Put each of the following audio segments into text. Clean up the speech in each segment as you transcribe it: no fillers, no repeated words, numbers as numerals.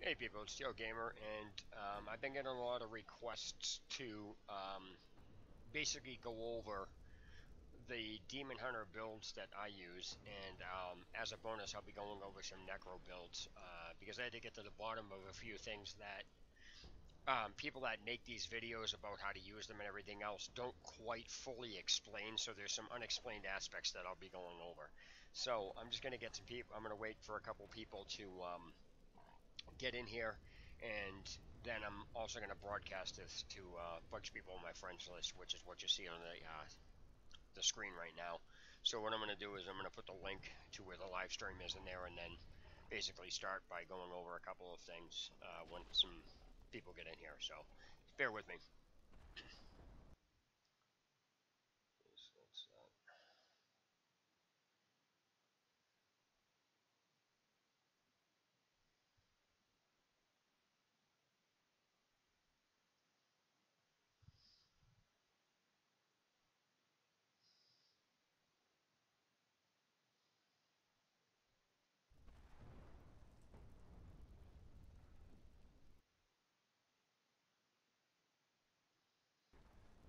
Hey people, it's Steel Gamer, and I've been getting a lot of requests to basically go over the Demon Hunter builds that I use, and as a bonus I'll be going over some Necro builds, because I had to get to the bottom of a few things that people that make these videos about how to use them and everything else don't quite fully explain, so there's some unexplained aspects that I'll be going over. So I'm just going to get some people, I'm going to wait for a couple people to get in here, and then I'm also going to broadcast this to a bunch of people on my friends list, which is what you see on the screen right now. So what I'm going to do is I'm going to put the link to where the live stream is in there, and then basically start by going over a couple of things when some people get in here. So bear with me.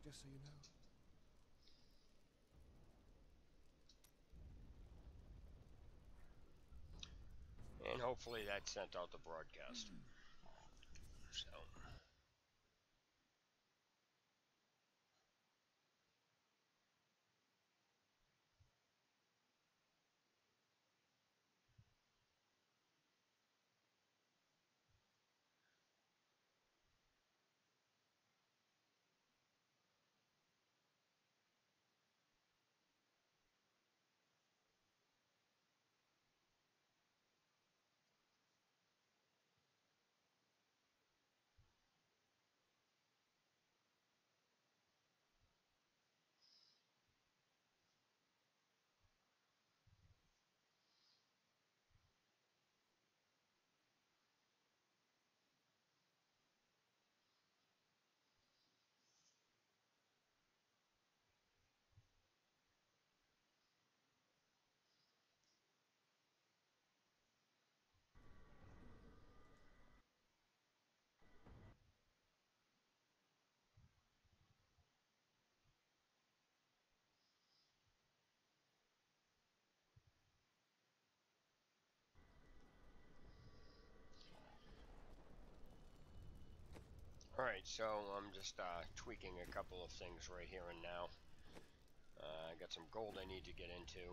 Just so you know. And hopefully that sent out the broadcast. So. Alright, so I'm just tweaking a couple of things right here and now. I got some gold I need to get into,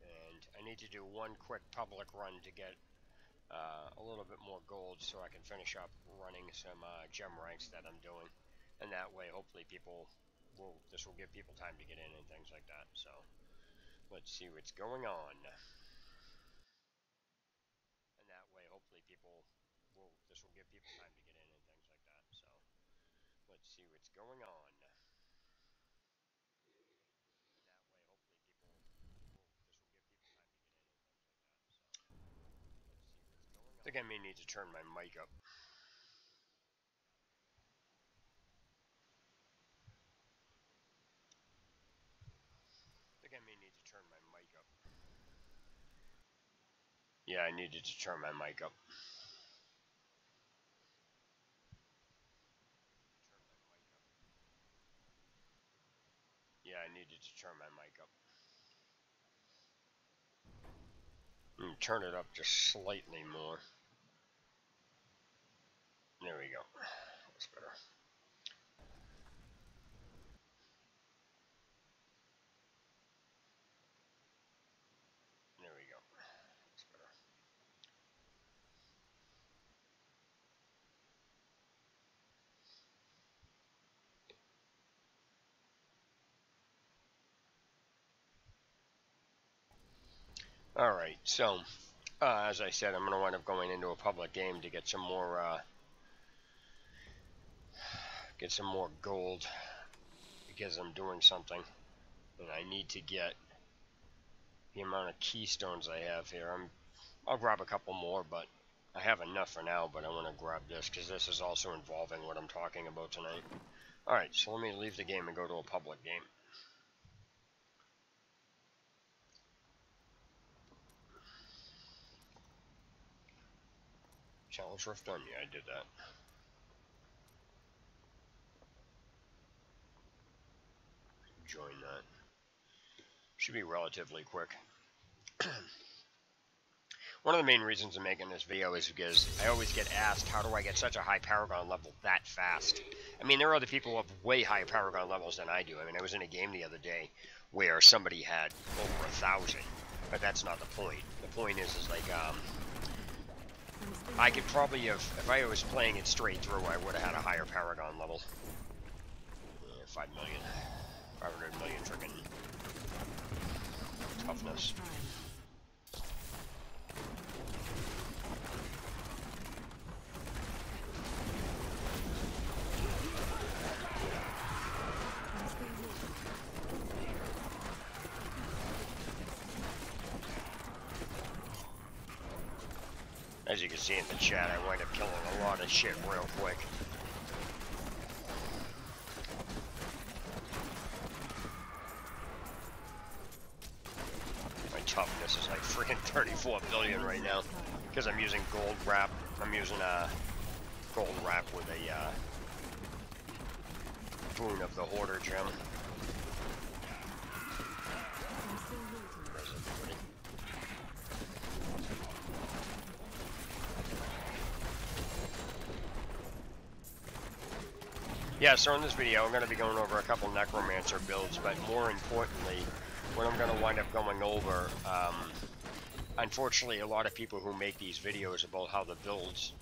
and I need to do one quick public run to get a little bit more gold so I can finish up running some gem ranks that I'm doing, and that way hopefully this will give people time to get in and things like that. So let's see what's going on, and that way hopefully this will give people time to get in and things like that. So let's see what's going on. That way, hopefully, this will give people time to get in and things like that. So, let's see what's going on. I think I may need to turn my mic up. Yeah, I needed to turn my mic up. Yeah, I needed to turn my mic up. Turn it up just slightly more. There we go. That's better. There we go. That's better. Alright, so as I said, I'm going to wind up going into a public game to get some more gold, because I'm doing something, and I need to get the amount of keystones I have here. I'll grab a couple more, but I have enough for now, but I want to grab this because this is also involving what I'm talking about tonight. Alright, so let me leave the game and go to a public game. Challenge Rift done? Yeah, I did that. Join that. Should be relatively quick. One of the main reasons I'm making this video is because I always get asked, how do I get such a high Paragon level that fast? I mean, there are other people who have way higher Paragon levels than I do. I mean, I was in a game the other day where somebody had over 1,000, but that's not the point. The point is like, I could probably have, if I was playing it straight through, I would have had a higher Paragon level. 5 million. 500 million freaking toughness. As you can see in the chat, I wind up killing a lot of shit real quick. My toughness is like freaking 34 billion right now because I'm using gold wrap. I'm using a gold wrap with a boon of the Hoarder gem. Yeah, so in this video I'm going to be going over a couple Necromancer builds, but more importantly, what I'm going to wind up going over, unfortunately a lot of people who make these videos about how the builds,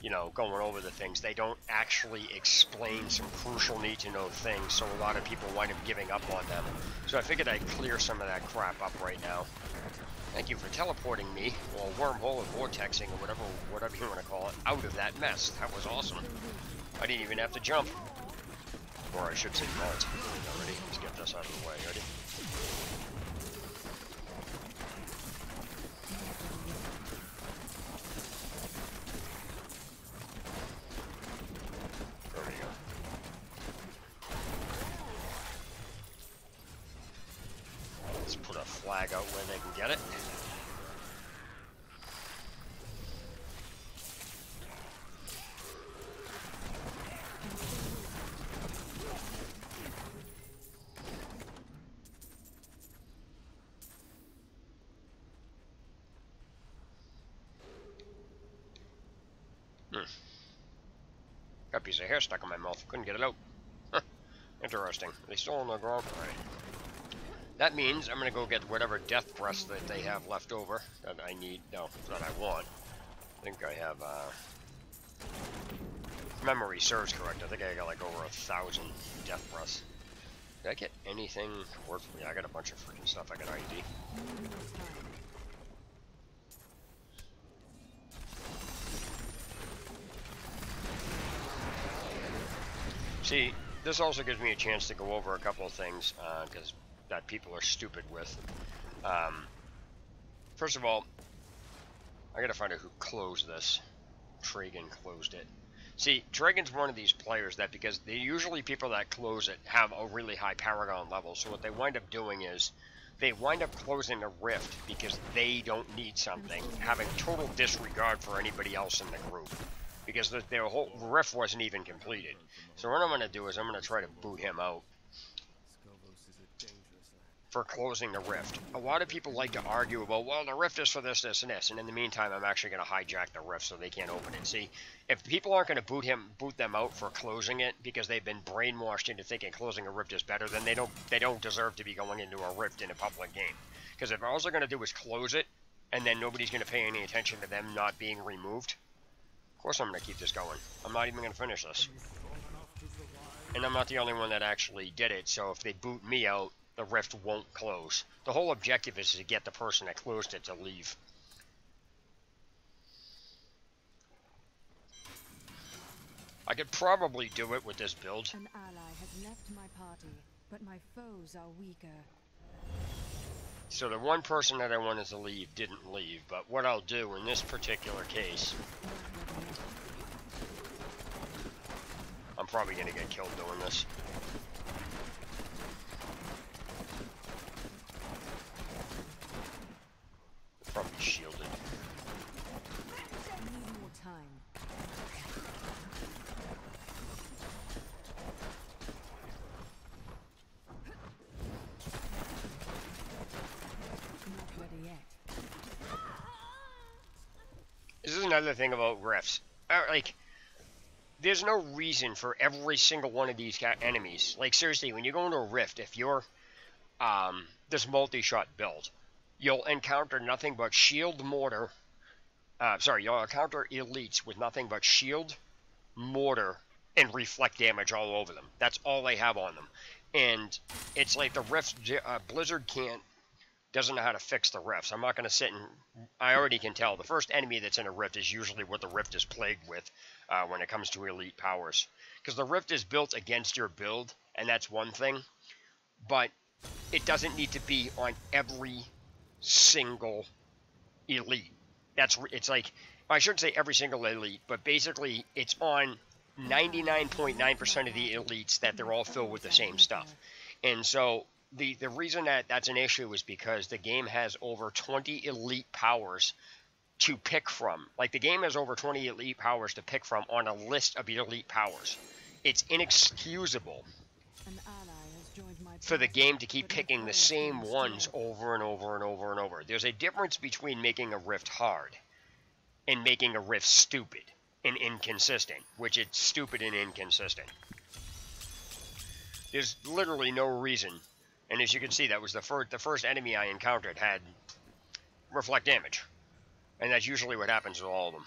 you know, going over the things, they don't actually explain some crucial need-to-know things, so a lot of people wind up giving up on them. So I figured I'd clear some of that crap up right now. Thank you for teleporting me, or wormhole, or vortexing, or whatever you want to call it, out of that mess. That was awesome. I didn't even have to jump. Or I should say not. Ready? Let's get this out of the way. Ready? There we go. Let's put a flag out where they can get it. Got a piece of hair stuck in my mouth. Couldn't get it out. Huh. Interesting. Are they still on the ground? Alright. That means I'm going to go get whatever death breaths that they have left over that I need. No, that I want. I think I have, memory serves correct. I think I got like over 1,000 death breaths. Did I get anything worth? Yeah, I got a bunch of freaking stuff. I got ID. See, this also gives me a chance to go over a couple of things because that people are stupid with. First of all, I gotta find out who closed this. Tragan closed it. See, Dragon's one of these players that, because they usually people that close it have a really high Paragon level, so what they wind up doing is they wind up closing a rift because they don't need something, having total disregard for anybody else in the group. Because their whole rift wasn't even completed. So what I'm going to do is I'm going to try to boot him out for closing the rift. A lot of people like to argue about, well, the rift is for this, this, and this, and in the meantime, I'm actually going to hijack the rift so they can't open it. See, if people aren't going to boot them out for closing it because they've been brainwashed into thinking closing a rift is better, then they don't deserve to be going into a rift in a public game. Because if all they're going to do is close it, and then nobody's going to pay any attention to them not being removed, of course I'm going to keep this going. I'm not even going to finish this. And I'm not the only one that actually did it, so if they boot me out, the rift won't close. The whole objective is to get the person that closed it to leave. I could probably do it with this build. An ally has left my party, but my foes are weaker. So the one person that I wanted to leave didn't leave, but what I'll do in this particular case, I'm probably going to get killed doing this. Probably shielded. I need more time. another thing about rifts. Like, there's no reason for every single one of these enemies. Like, seriously, when you go into a rift, if you're this multi-shot build, you'll encounter nothing but shield mortar. You'll encounter elites with nothing but shield, mortar, and reflect damage all over them. That's all they have on them. And it's like the rifts, Blizzard doesn't know how to fix the rifts. I'm not going to sit and, I already can tell. The first enemy that's in a rift is usually what the rift is plagued with when it comes to elite powers. Because the rift is built against your build, and that's one thing. But it doesn't need to be on every single elite. It's like, I shouldn't say every single elite, but basically it's on 99.9% of the elites that they're all filled with the same stuff. And so the reason that that's an issue is because the game has over 20 elite powers to pick from. Like, the game has over 20 elite powers to pick from on a list of elite powers. It's inexcusable for the game to keep picking the same ones over and over and over and over. There's a difference between making a rift hard and making a rift stupid and inconsistent, which it's stupid and inconsistent. There's literally no reason, and as you can see, that was the first enemy I encountered had reflect damage, and that's usually what happens with all of them.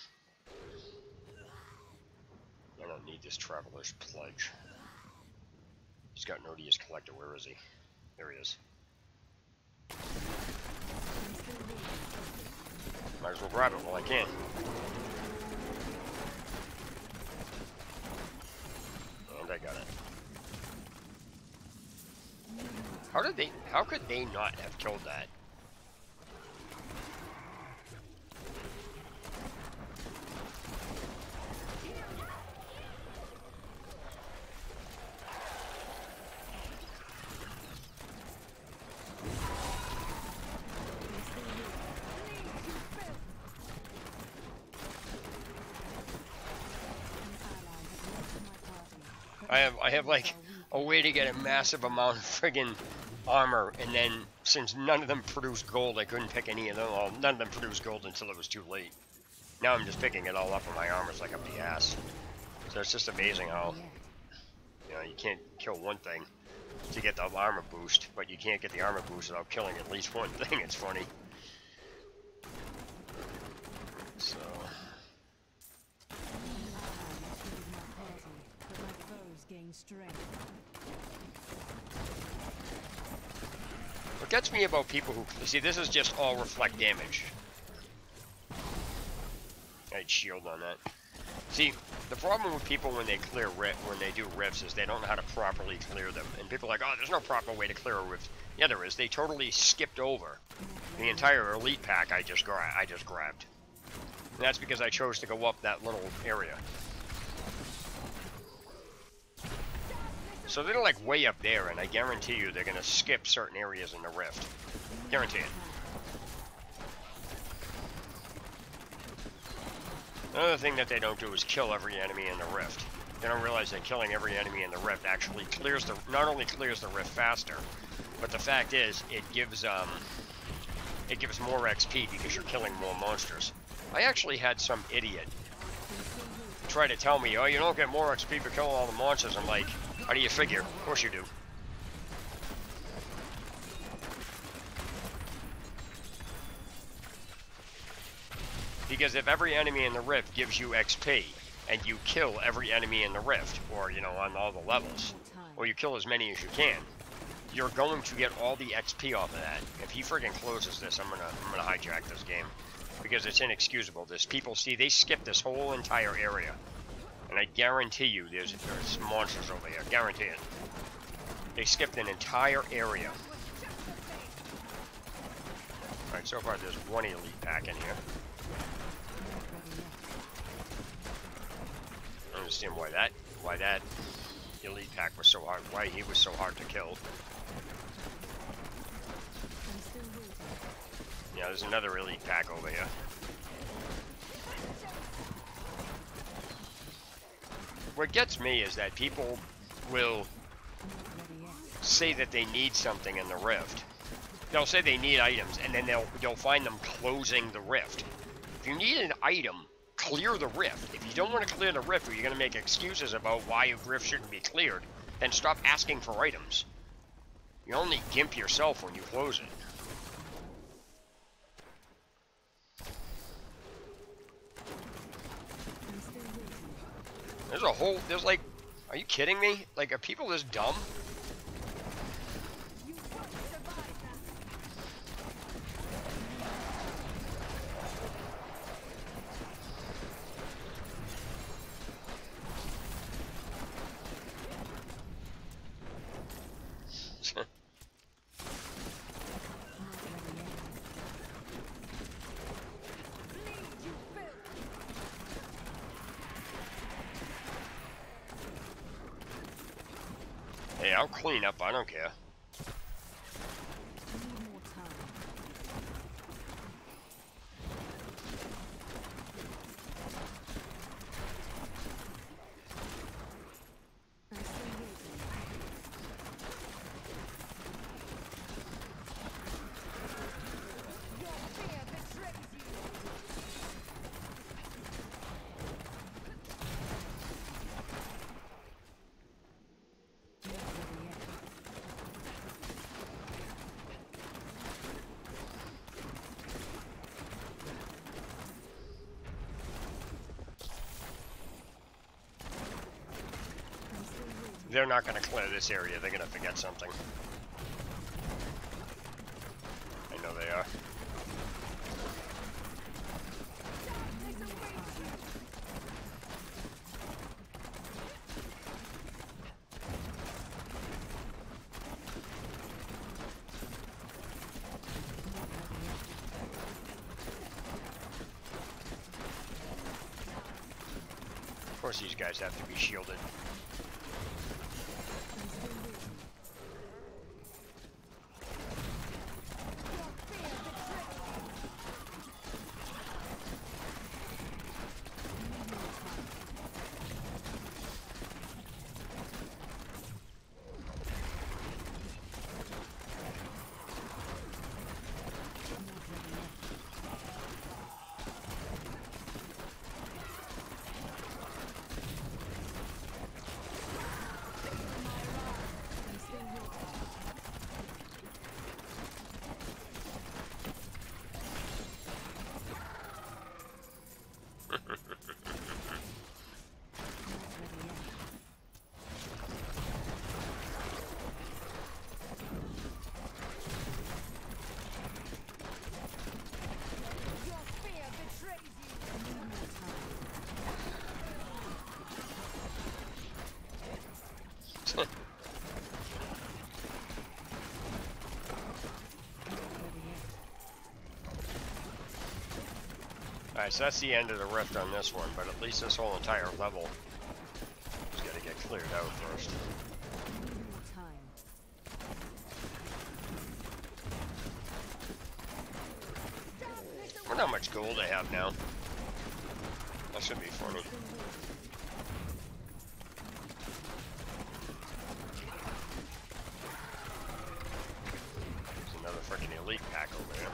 I don't need this Traveler's Pledge. He's got an odious collector. Where is he? There he is. Might as well grab it while I can. And I got it. How could they not have killed that? I have like a way to get a massive amount of friggin' armor, and then since none of them produce gold, I couldn't pick any of them. Well, none of them produced gold until it was too late. Now I'm just picking it all up, and my armor's like up the ass. So it's just amazing how, you know, you can't kill one thing to get the armor boost, but you can't get the armor boost without killing at least one thing. It's funny. So. What gets me about people who see, this is just all reflect damage. I'd shield on that. See, the problem with people when they do rifts is they don't know how to properly clear them. And people are like, oh, there's no proper way to clear a rift. Yeah, there is. They totally skipped over the entire elite pack I just grabbed. And that's because I chose to go up that little area. So they're like way up there, and I guarantee you they're gonna skip certain areas in the rift. Guarantee it. Another thing that they don't do is kill every enemy in the rift. They don't realize that killing every enemy in the rift actually not only clears the rift faster, but the fact is it gives more XP because you're killing more monsters. I actually had some idiot try to tell me, oh, you don't get more XP for killing all the monsters. I'm like, how do you figure? Of course you do. Because if every enemy in the rift gives you XP, and you kill every enemy in the rift, or, you know, on all the levels, or you kill as many as you can, you're going to get all the XP off of that. If he friggin' closes this, I'm gonna hijack this game. Because it's inexcusable. There's people, see, they skip this whole entire area. And I guarantee you there's monsters over here. Guarantee it. They skipped an entire area. Alright, so far there's one elite pack in here. I don't understand why that elite pack was so hard, why he was so hard to kill. Yeah, there's another elite pack over here. What gets me is that people will say that they need something in the rift. They'll say they need items, and then they'll find them closing the rift. If you need an item, clear the rift. If you don't want to clear the rift, or you're going to make excuses about why a rift shouldn't be cleared, then stop asking for items. You only gimp yourself when you close it. There's like, are you kidding me? Like, are people this dumb? Hey, I'll clean up, I don't care. They're not going to clear this area. They're going to forget something. I know they are. Of course, these guys have to be shielded. Alright, so that's the end of the rift on this one, but at least this whole entire level is going to get cleared out first. I wonder how much gold I have now. That should be funny. There's another freaking elite pack over there.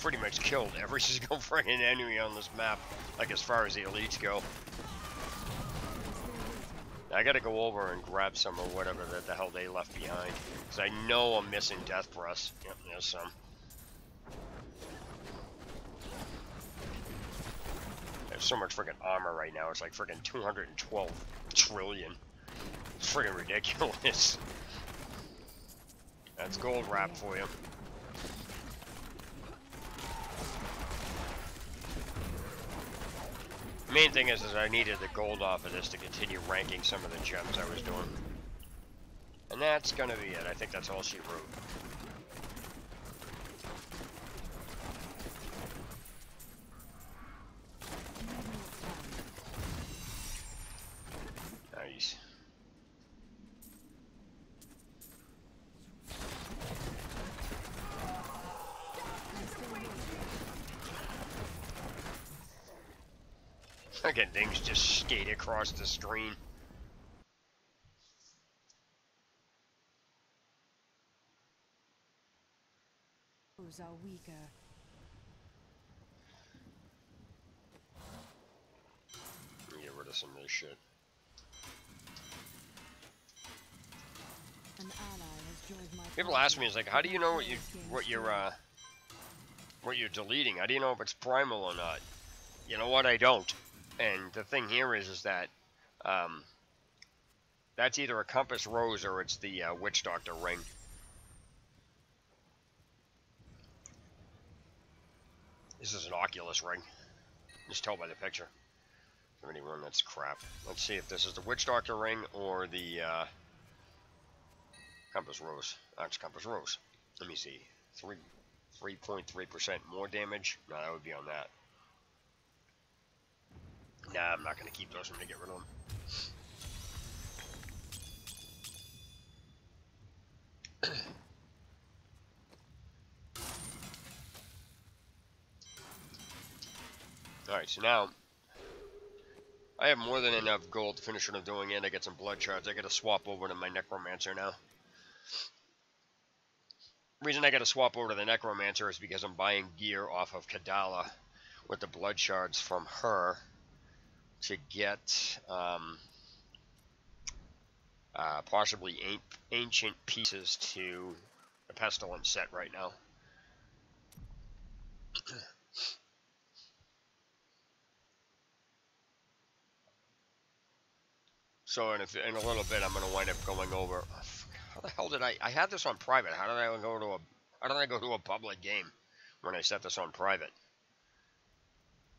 Pretty much killed every single friggin' enemy on this map, like as far as the elites go. I gotta go over and grab some or whatever the hell they left behind, because I know I'm missing Death Breaths. Yep, there's some. There's so much friggin' armor right now, it's like friggin' 212 trillion. It's friggin' ridiculous. That's gold wrap for you. Main thing is I needed the gold off of this to continue ranking some of the gems I was doing. And that's gonna be it. I think that's all she wrote. Nice. Again, things just skate across the screen. Foes are weaker. Get rid of some of this shit. An ally has joined my People ask me, it's like, how do you know what you're deleting? How do you know if it's primal or not? You know what? I don't. And the thing here is that that's either a compass rose or it's the witch doctor ring. This is an Oculus ring. Just tell by the picture. 71, that's crap. Let's see if this is the witch doctor ring or the compass rose. It's compass rose. Let me see. 3.3% more damage. No, that would be on that. Nah, I'm not going to keep those. I'm going to get rid of them. Alright, so now I have more than enough gold to finish what I'm doing, and I get some blood shards. I got to swap over to my Necromancer now. The reason I got to swap over to the Necromancer is because I'm buying gear off of Kadala with the blood shards from her to get possibly ancient pieces to the Pestilence set right now. So in a little bit, I'm going to wind up going over. How the hell did I had this on private? How did I go to a public game when I set this on private?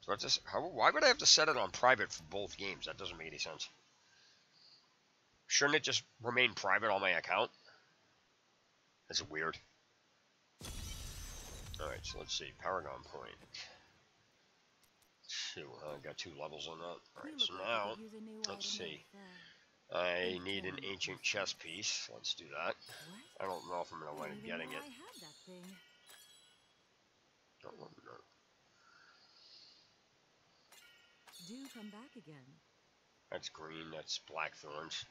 So what's this? Why would I have to set it on private for both games? That doesn't make any sense. Shouldn't it just remain private on my account? That's weird. Alright, so let's see. Paragon Point. 2. I got 2 levels on that. Alright, so now, let's see. I need an ancient chess piece. Let's do that. I don't know if I'm going to wind up getting it. Don't want to know. Do come back again. That's green. That's blackthorns.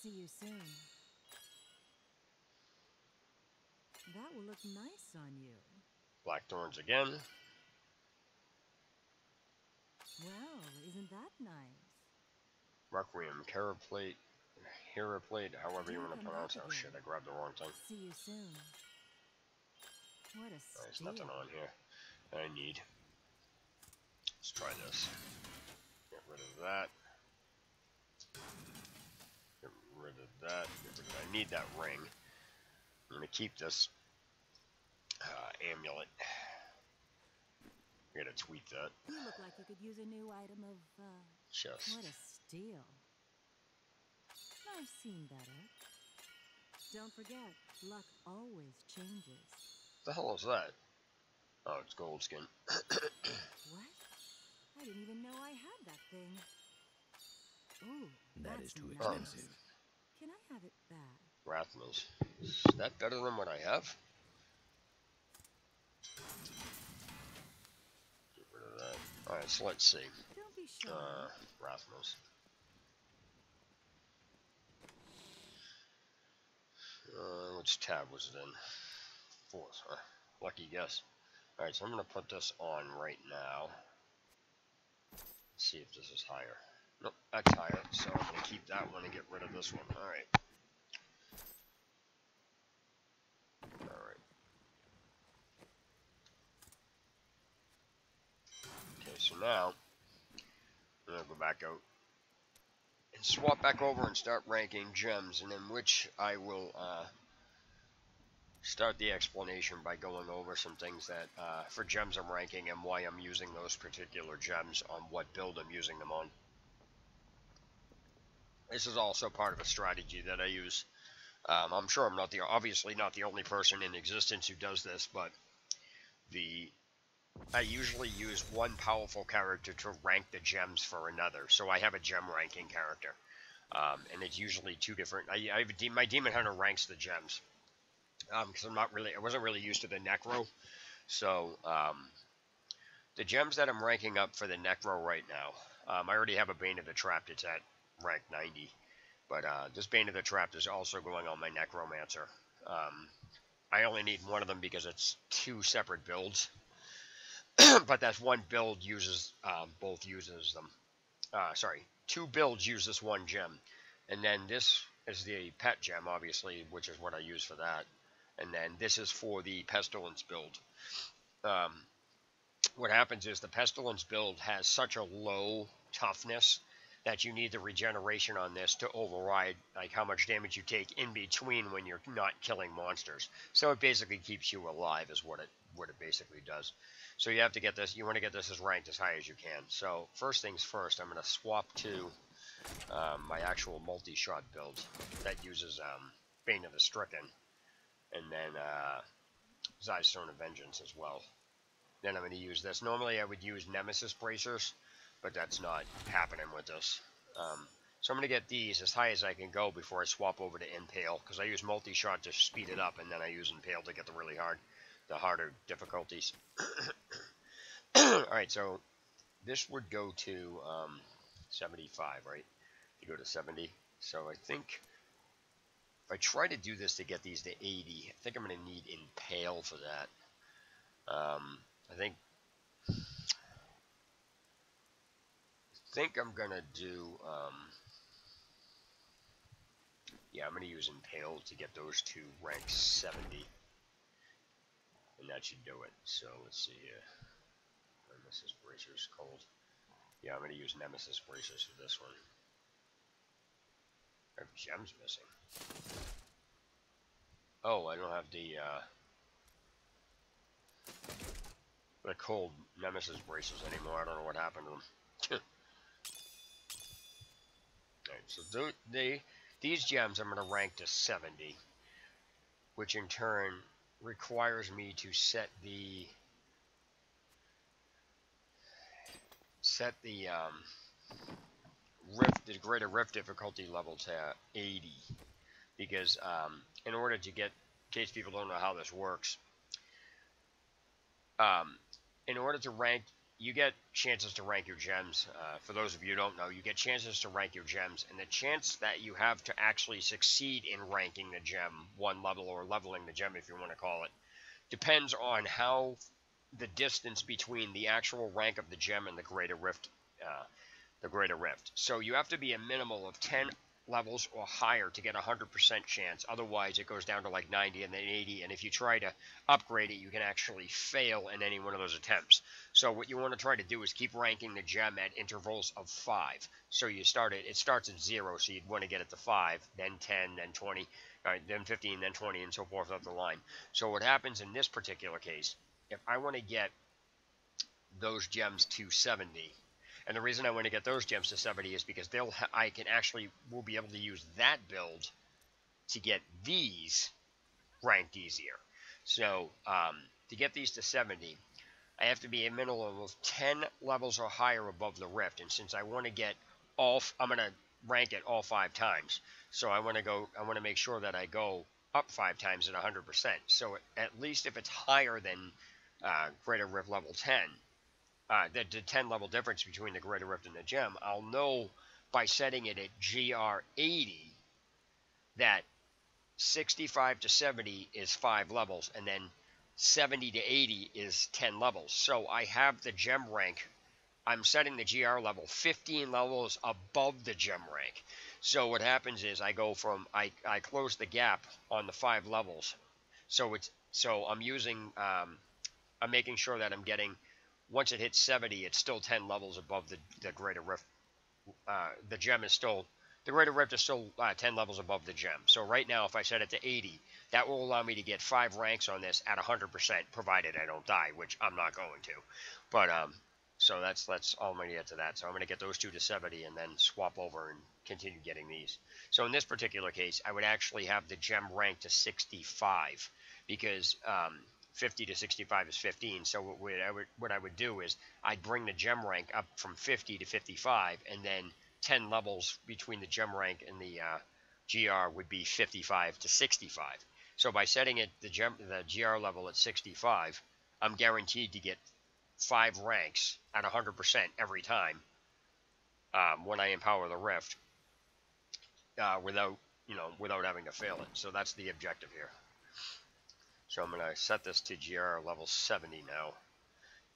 See you soon. That will look nice on you. Blackthorns again. Well, isn't that nice? Requiem, Caraplate, Heraplate, however you want to pronounce it. Oh shit, I grabbed the wrong thing. See you soon. What a steal. There's nothing on here that I need. Let's try this. Get rid of that. Get rid of that. I need that ring. I'm going to keep this amulet. I'm going to tweak that. You look like you could use a new item of, chest. What a steal. I've seen better. Don't forget, luck always changes. What the hell is that? Oh, it's gold skin. What? I didn't even know I had that thing. Ooh, That is too nice. expensive. Can I have it back? Rathmas. Is that better than what I have? Get rid of that. Alright, so let's see. Don't be shy. Rathmas. Which tab was it in? 4th, huh? Lucky guess. Alright, so I'm going to put this on right now. See if this is higher. Nope, that's higher, so I'm going to keep that one and get rid of this one. Alright. Alright. Okay, so now, I'm going to go back out and swap back over and start ranking gems, and in which I will start the explanation by going over some things that, for gems I'm ranking and why I'm using those particular gems on what build I'm using them on. This is also part of a strategy that I use. I'm sure I'm not obviously not the only person in existence who does this, but I usually use one powerful character to rank the gems for another. So I have a gem ranking character, and it's usually 2 different. I have my Demon Hunter ranks the gems. Because I wasn't really used to the Necro, so The gems that I'm ranking up for the Necro right now, I already have a Bane of the Trapped. It's at rank 90. But this Bane of the Trapped is also going on my Necromancer. I only need one of them because it's two separate builds. But that's one build uses, both uses them. Sorry, two builds use this one gem. And then this is the pet gem, obviously, which is what I use for that. And then this is for the Pestilence build. What happens is the Pestilence build has such a low toughness that you need the regeneration on this to override like how much damage you take in between when you're not killing monsters. So it basically keeps you alive is what it basically does. So you have to get this, you want to get this as ranked as high as you can. So first things first, I'm going to swap to my actual multi-shot build that uses Bane of the Stricken, and then Zystone of Vengeance as well. Then I'm going to use this. Normally I would use Nemesis Bracers, but that's not happening with this. So I'm going to get these as high as I can go before I swap over to Impale, because I use multi-shot to speed it up, and then I use Impale to get the harder difficulties. Alright, so this would go to 75, right? To go to 70. So I think if I try to do this to get these to 80, I think I'm going to need Impale for that. I think I'm gonna do yeah, I'm gonna use Impale to get those two rank 70, and that should do it. So let's see here. Nemesis Bracers cold. Yeah, I'm gonna use Nemesis Bracers for this one. I have gems missing. Oh, I don't have the cold Nemesis Bracers anymore. I don't know what happened to them. Alright, so these gems I'm going to rank to 70, which in turn requires me to set the greater rift difficulty level to 80, because in order to get, in case people don't know how this works, in order to rank, you get chances to rank your gems. For those of you who don't know, you get chances to rank your gems, and the chance that you have to actually succeed in ranking the gem one level, or leveling the gem if you want to call it, depends on how the distance between the actual rank of the gem and the greater rift. So you have to be a minimal of 10 levels or higher to get a 100% chance. Otherwise, it goes down to like 90 and then 80. And if you try to upgrade it, you can actually fail in any one of those attempts. So what you want to try to do is keep ranking the gem at intervals of 5. So you start it starts at 0, so you'd want to get it to 5, then 10, then 20, then 15, then 20, and so forth up the line. So what happens in this particular case, if I want to get those gems to 70, and the reason I want to get those gems to 70 is because we'll be able to use that build to get these ranked easier. So to get these to 70, I have to be a minimum of 10 levels or higher above the rift. And since I want to get I'm going to rank it all 5 times. So I want to make sure that I go up 5 times at 100%. So at least if it's higher than Greater Rift level 10, the 10 level difference between the Greater Rift and the gem, I'll know by setting it at GR 80 that 65 to 70 is 5 levels, and then 70 to 80 is 10 levels. So I have the gem rank. I'm setting the GR level 15 levels above the gem rank. So what happens is I close the gap on the 5 levels. So I'm making sure that I'm getting, once it hits 70, it's still 10 levels above the Greater Rift. The Greater Rift is still 10 levels above the gem. So right now, if I set it to 80, that will allow me to get 5 ranks on this at 100%, provided I don't die, which I'm not going to. But so that's all I'm going to get to that. So I'm going to get those two to 70 and then swap over and continue getting these. So in this particular case, I would actually have the gem rank to 65, because 50 to 65 is 15. So what I would do is I'd bring the gem rank up from 50 to 55, and then 10 levels between the gem rank and the GR would be 55 to 65. So by setting it the GR level at 65, I'm guaranteed to get 5 ranks at 100% every time when I empower the Rift without having to fail it. So that's the objective here. So I'm going to set this to GR level 70 now.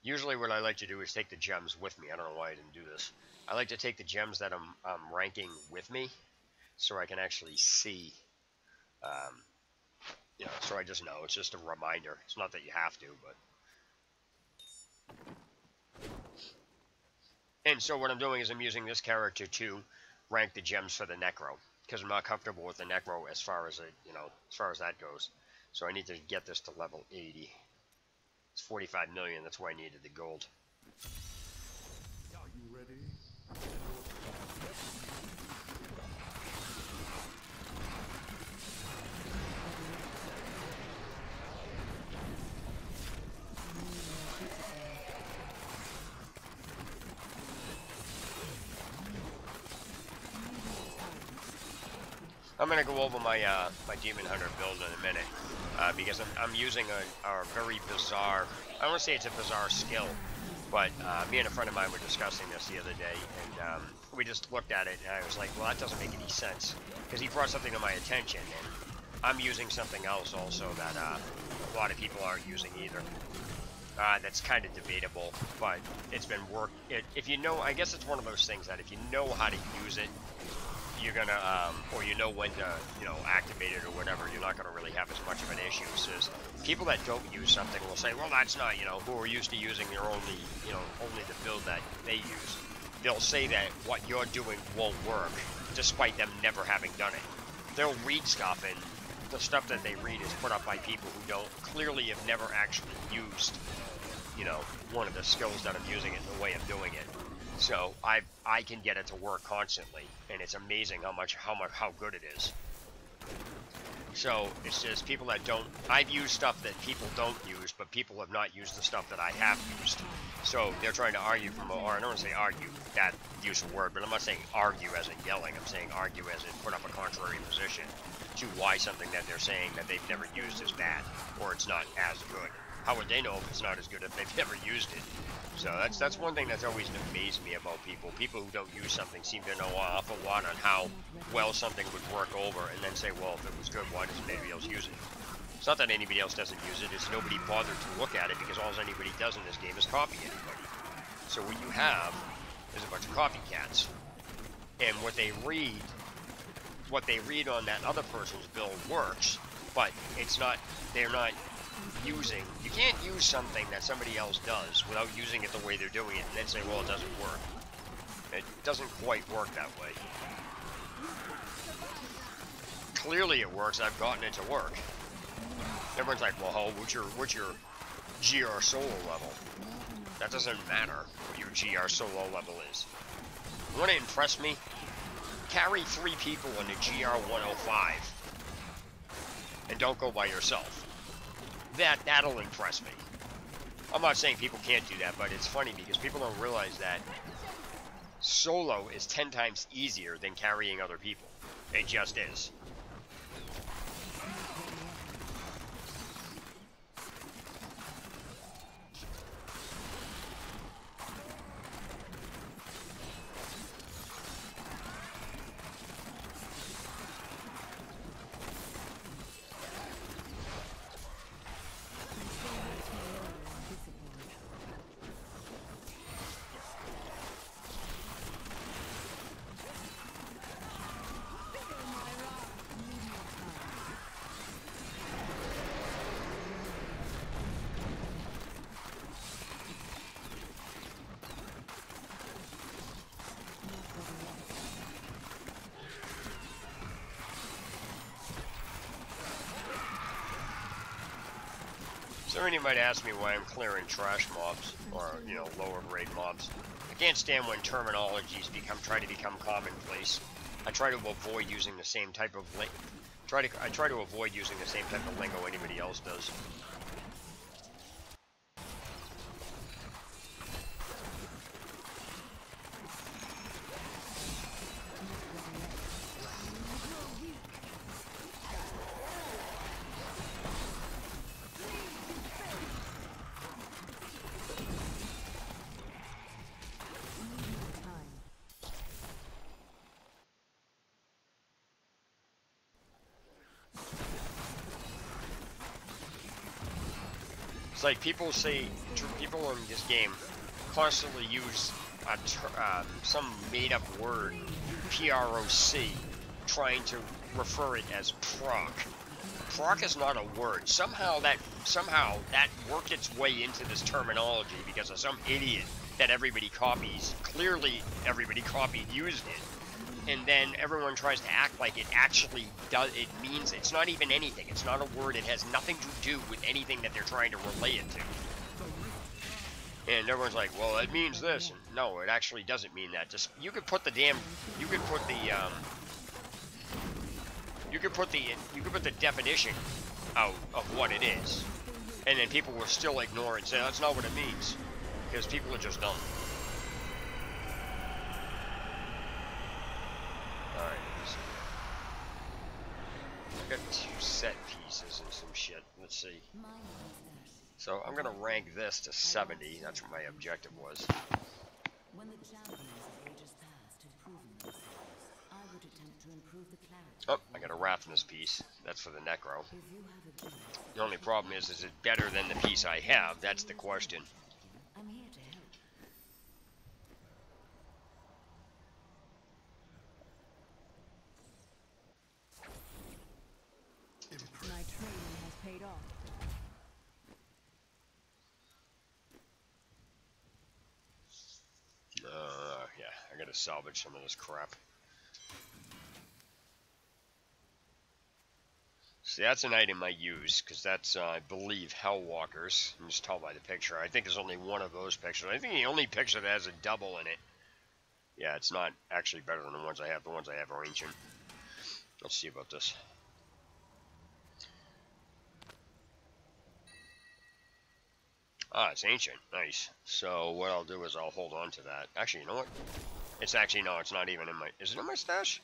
Usually what I like to do is take the gems with me. I don't know why I didn't do this. I like to take the gems that I'm ranking with me so I can actually see, so I just know. It's just a reminder. It's not that you have to, but... And so what I'm doing is I'm using this character to rank the gems for the Necro, because I'm not comfortable with the Necro as far as that goes. So I need to get this to level 80. It's 45 million. That's why I needed the gold. Are you ready? I'm gonna go over my my Demon Hunter build in a minute because I'm using a very bizarre. I don't want to say it's a bizarre skill, but me and a friend of mine were discussing this the other day, and we just looked at it, and I was like, well, that doesn't make any sense, because he brought something to my attention, and I'm using something else also that a lot of people aren't using either. That's kind of debatable, but it's been if you know, I guess it's one of those things that if you know how to use it, you're gonna, or you know when to, activate it or whatever, you're not gonna really have as much of an issue. Says people that don't use something will say, well, that's not, who are used to using their only the build that they use. They'll say that what you're doing won't work, despite them never having done it. They'll read stuff, and the stuff that they read is put up by people who clearly have never actually used, one of the skills that I'm using it and the way I'm doing it. So I can get it to work constantly, and it's amazing how good it is. So it's just people that don't. I've used stuff that people don't use, but people have not used the stuff that I have used. So they're trying to argue or I don't want to say argue, that use of word, but I'm not saying argue as in yelling. I'm saying argue as in put up a contrary position to why something that they're saying that they've never used is bad, or it's not as good. How would they know if it's not as good if they've never used it? So that's one thing that's always amazed me about people. People who don't use something seem to know an awful lot on how well something would work over, and then say, well, if it was good, why doesn't anybody else use it? It's not that anybody else doesn't use it, it's nobody bothered to look at it, because all anybody does in this game is copy anybody. So what you have is a bunch of copycats. And what they read on that other person's build works, but they're not using. You can't use something that somebody else does without using it the way they're doing it and then say, well, it doesn't work. It doesn't quite work that way. Clearly it works. I've gotten it to work. Everyone's like, well, what's your GR solo level? That doesn't matter what your GR solo level is. You want to impress me? Carry 3 people in a GR 105 and don't go by yourself. That'll impress me. I'm not saying people can't do that, but it's funny because people don't realize that solo is 10 times easier than carrying other people. It just is. Somebody might ask me why I'm clearing trash mobs, or, lower grade mobs. I can't stand when terminologies try to become commonplace. I try to avoid using the same type of I try to avoid using the same type of lingo anybody else does. It's like people say, people in this game constantly use some made-up word, P-R-O-C, trying to refer it as proc. Proc is not a word. Somehow that worked its way into this terminology because of some idiot that everybody copies. Clearly, everybody copied, used it, and then everyone tries to act like it actually does. It means it's not even anything. It's not a word. It has nothing to do with anything that they're trying to relay it to. And everyone's like, well, it means this. And no, it actually doesn't mean that. Just you could put the definition out of what it is, and then people will still ignore it and say that's not what it means, because people are just dumb. All right, I got 2 set pieces and some shit. Let's see. So I'm gonna rank this to 70. That's what my objective was. When the champions of ages past have proven themselves, I would attempt to improve the clarity. Oh, I got a Rathmas piece. That's for the Necro. If you have a gift, The only problem is it better than the piece I have? That's the question. I'm here to help. My training has paid off. Yeah, I gotta salvage some of this crap. See, that's an item I use, because that's, I believe, Hellwalkers. You can just tell by the picture. I think there's only one of those pictures. I think the only picture that has a double in it. Yeah, it's not actually better than the ones I have. The ones I have are ancient. Let's see about this. Ah, it's ancient. Nice. So what I'll do is I'll hold on to that. Actually, you know what? It's actually, no, it's not even in my... Is it in my stash?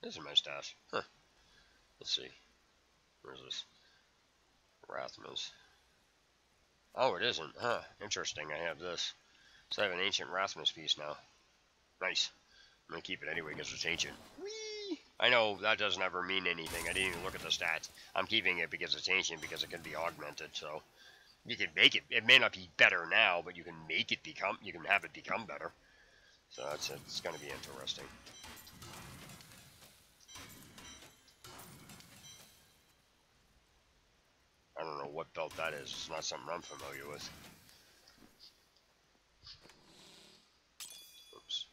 This is my stash. Huh. Let's see. Where's this? Rathmas. Oh, it isn't. Huh. Interesting. I have this. So I have an ancient Rathmas piece now. Nice. I'm going to keep it anyway because it's ancient. Whee! I know that doesn't ever mean anything. I didn't even look at the stats. I'm keeping it because it's ancient, because it can be augmented. So you can make it. It may not be better now, but you can make it become. You can have it become better. So that's it. It's going to be interesting. I don't know what belt that is. It's not something I'm familiar with. Oops.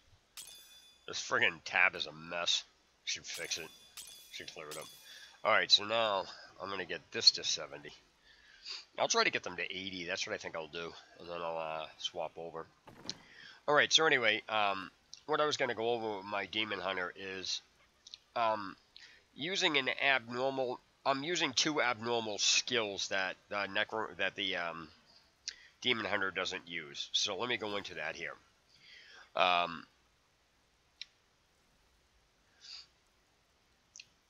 This friggin' tab is a mess. Should fix it. Should clear it up. Alright, so now I'm going to get this to 70. I'll try to get them to 80. That's what I think I'll do. And then I'll swap over. Alright, so anyway, what I was going to go over with my Demon Hunter is using an abnormal... I'm using 2 abnormal skills that the Demon Hunter doesn't use. So let me go into that here.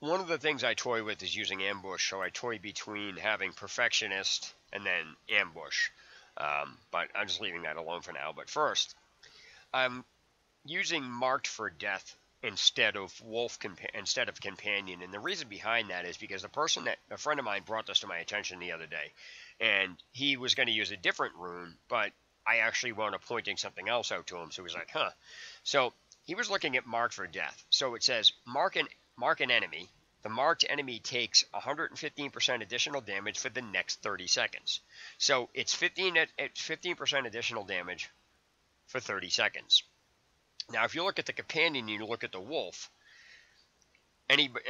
One of the things I toy with is using ambush, so I toy between having perfectionist and then ambush. But I'm just leaving that alone for now. But first, I'm using marked for death instead of companion, and the reason behind that is because a friend of mine brought this to my attention the other day, and he was going to use a different rune, but I actually wound up pointing something else out to him, so he was like, huh. So he was looking at marked for death. So it says mark an enemy. The marked enemy takes 115% additional damage for the next 30 seconds. So it's 15% additional damage for 30 seconds. Now, if you look at the companion and you look at the wolf,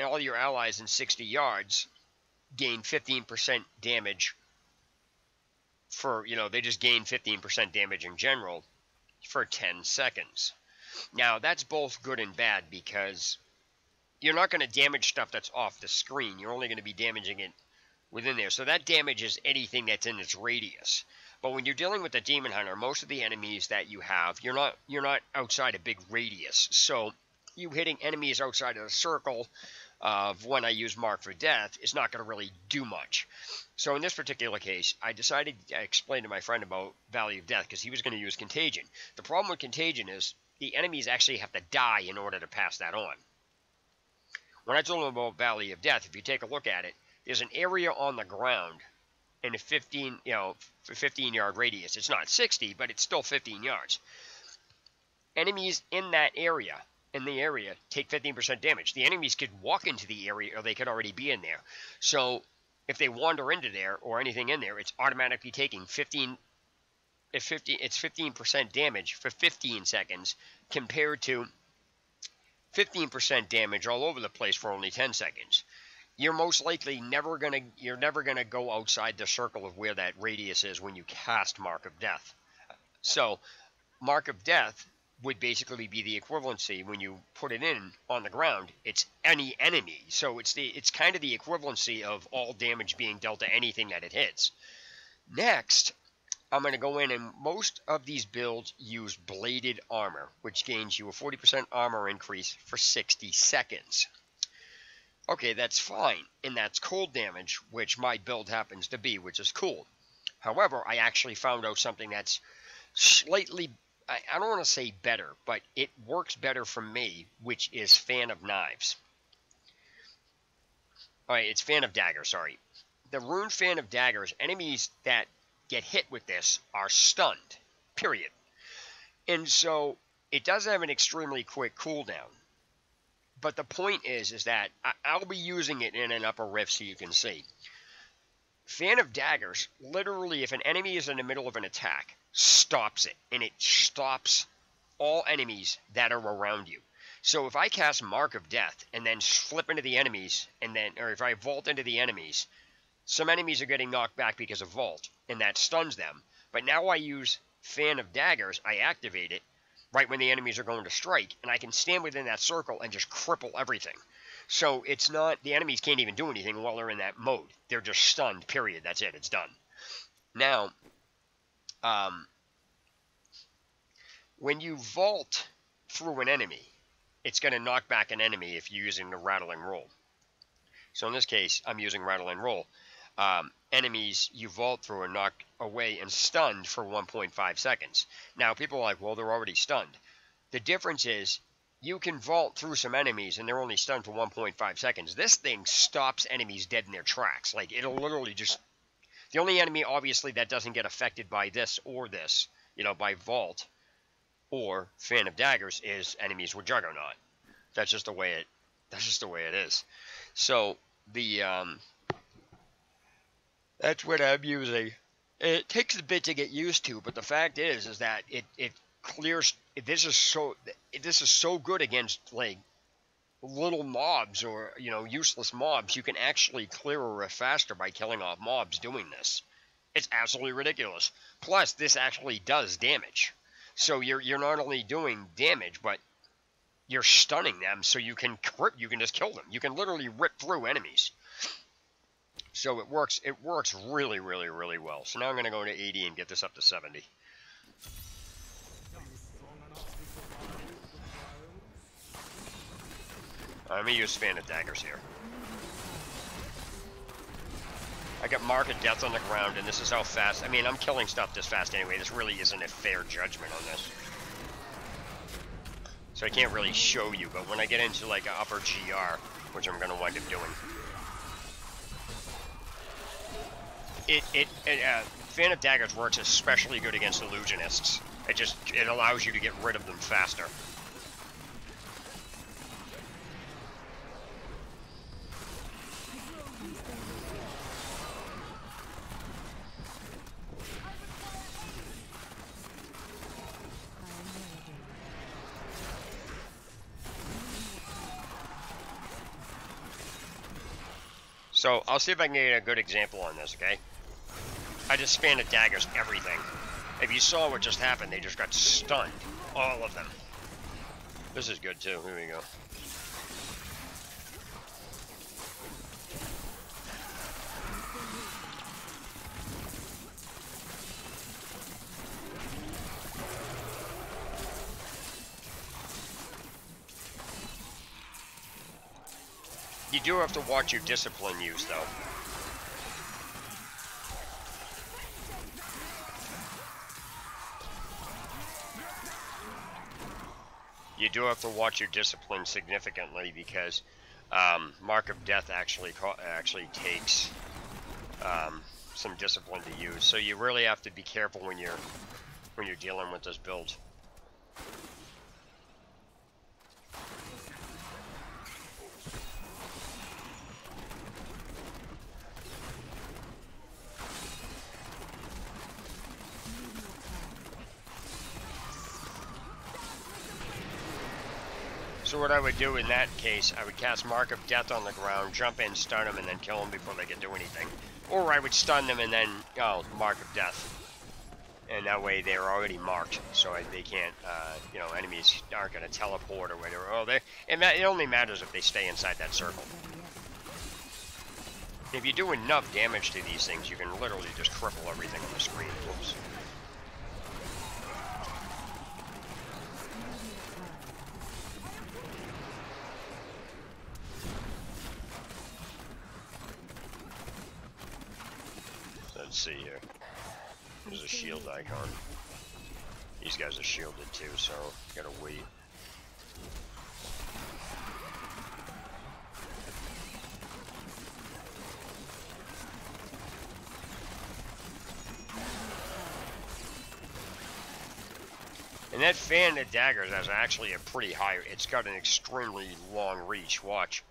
all your allies in 60 yards gain 15% damage for, they just gain 15% damage in general for 10 seconds. Now, that's both good and bad because you're not going to damage stuff that's off the screen. You're only going to be damaging it within there. So that damages anything that's in its radius. But when you're dealing with the Demon Hunter, most of the enemies that you have, you're not outside a big radius. So you hitting enemies outside of the circle of when I use Mark for Death is not going to really do much. So in this particular case, I explained to my friend about Valley of Death because he was going to use Contagion. The problem with Contagion is the enemies actually have to die in order to pass that on. When I told him about Valley of Death, if you take a look at it, there's an area on the ground in a 15-yard radius. It's not 60, but it's still 15 yards. Enemies in that area, take 15% damage. The enemies could walk into the area, or they could already be in there. So if they wander into there or anything in there, it's automatically taking 15%. It's 15% damage for 15 seconds compared to 15% damage all over the place for only 10 seconds. You're most likely never gonna go outside the circle of where that radius is when you cast Mark of Death. So Mark of Death would basically be the equivalency when you put it in on the ground. It's any enemy, so it's kind of the equivalency of all damage being dealt to anything that it hits. Next, I'm going to go in, and most of these builds use bladed armor, which gains you a 40% armor increase for 60 seconds. Okay, that's fine, and that's cold damage, which my build happens to be, which is cool. However, I actually found out something that's slightly, I don't want to say better, but it works better for me, which is Fan of Knives. Alright, it's Fan of Daggers, sorry. The rune Fan of Daggers, enemies that get hit with this are stunned, period. And so it does have an extremely quick cooldown. But the point is that I'll be using it in an upper rift so you can see. Fan of Daggers, literally if an enemy is in the middle of an attack, stops it. And it stops all enemies that are around you. So if I cast Mark of Death and then flip into the enemies, or if I vault into the enemies, some enemies are getting knocked back because of vault, and that stuns them. But now I use Fan of Daggers, I activate it, right when the enemies are going to strike, and I can stand within that circle and just cripple everything. So it's not, the enemies can't even do anything while they're in that mode. They're just stunned, period. That's it, it's done. Now, when you vault through an enemy, it's going to knock back an enemy if you're using the Rattle and Roll. So in this case, I'm using Rattle and Roll. Enemies you vault through are knocked away and stunned for 1.5 seconds. Now, people are like, well, they're already stunned. The difference is, you can vault through some enemies and they're only stunned for 1.5 seconds. This thing stops enemies dead in their tracks. Like, it'll literally just... The only enemy, obviously, that doesn't get affected by this or this, by vault or Fan of Daggers, is enemies with Juggernaut. That's just the way it is. So, that's what I'm using. It takes a bit to get used to, but the fact is that it clears. This is so good against like little mobs or useless mobs. You can actually clear a rift faster by killing off mobs doing this. It's absolutely ridiculous. Plus, this actually does damage. So you're not only doing damage, but you're stunning them. So you can just kill them. You can literally rip through enemies. So it works really, really, really well. So now I'm going to go to 80 and get this up to 70. I'm going to use Fan of Daggers here. I got Mark of Death on the ground, and this is how fast... I mean, I'm killing stuff this fast anyway. This really isn't a fair judgment on this. So I can't really show you, but when I get into like an upper GR, which I'm going to wind up doing... Fan of Daggers works especially good against illusionists. It allows you to get rid of them faster. So I'll see if I can get a good example on this, okay? I just Fan of Daggers everything. If you saw what just happened, they just got stunned. All of them. This is good too. Here we go. You do have to watch your discipline use, though. You do have to watch your discipline significantly because Mark of Death actually takes some discipline to use. So you really have to be careful when you're dealing with this build. So what I would do in that case, I would cast Mark of Death on the ground, jump in, stun them, and then kill them before they could do anything. Or I would stun them and then, Mark of Death. And that way they're already marked, so they can't, enemies aren't going to teleport or whatever. Oh, it only matters if they stay inside that circle. If you do enough damage to these things, you can literally just cripple everything on the screen. Oops. Let's see here. There's a shield icon. These guys are shielded too, so gotta wait. And that fan of daggers has actually a pretty high, it's got an extremely long reach. Watch.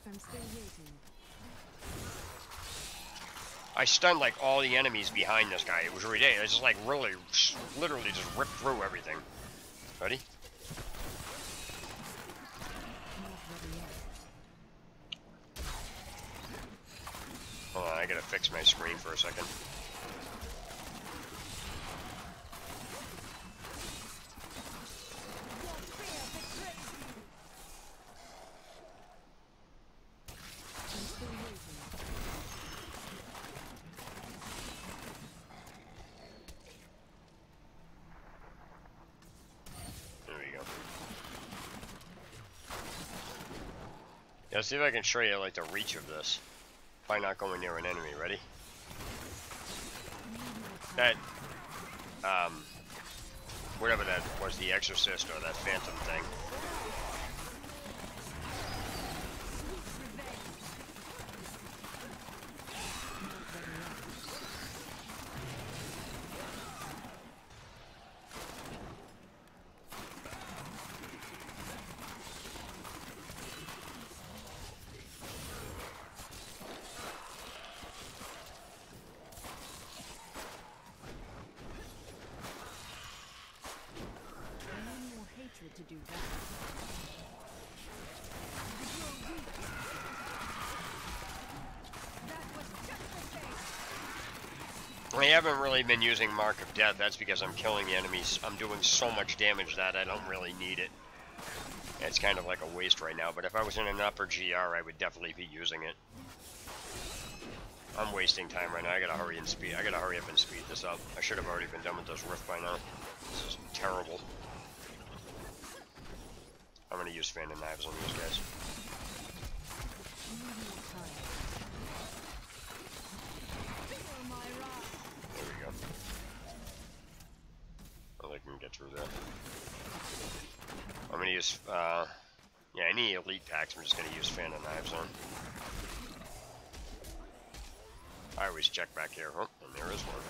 I'm still waiting. I stunned like all the enemies behind this guy. It was ridiculous. It's just like really, literally just ripped through everything. Ready? Hold on, I gotta fix my screen for a second. Let's see if I can show you like the reach of this by not going near an enemy. Ready? That, whatever that was, the Exorcist or that Phantom thing. To do that. I haven't really been using Mark of Death. That's because I'm killing the enemies. I'm doing so much damage that I don't really need it. It's kind of like a waste right now, but if I was in an upper GR, I would definitely be using it. I'm wasting time right now. I gotta hurry and speed. I gotta hurry up and speed this up. I should have already been done with this rift by now. This is terrible. I'm gonna use Fan and Knives on these guys. There we go. I think we can get through that. I'm gonna use, yeah, any elite packs, I'm just gonna use Fan and Knives on. I always check back here. Oh, and there is one.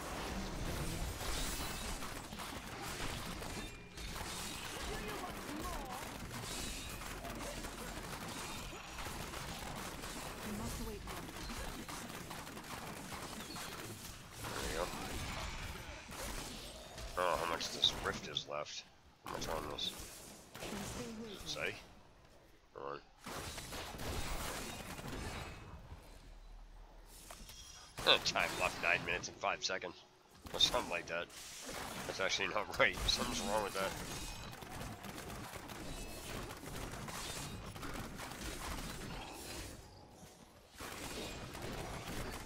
Oh, how much this rift is left? How much on this? Say? Come on. Time left 9 minutes and 5 seconds. Or something like that. That's actually not right. Something's wrong with that.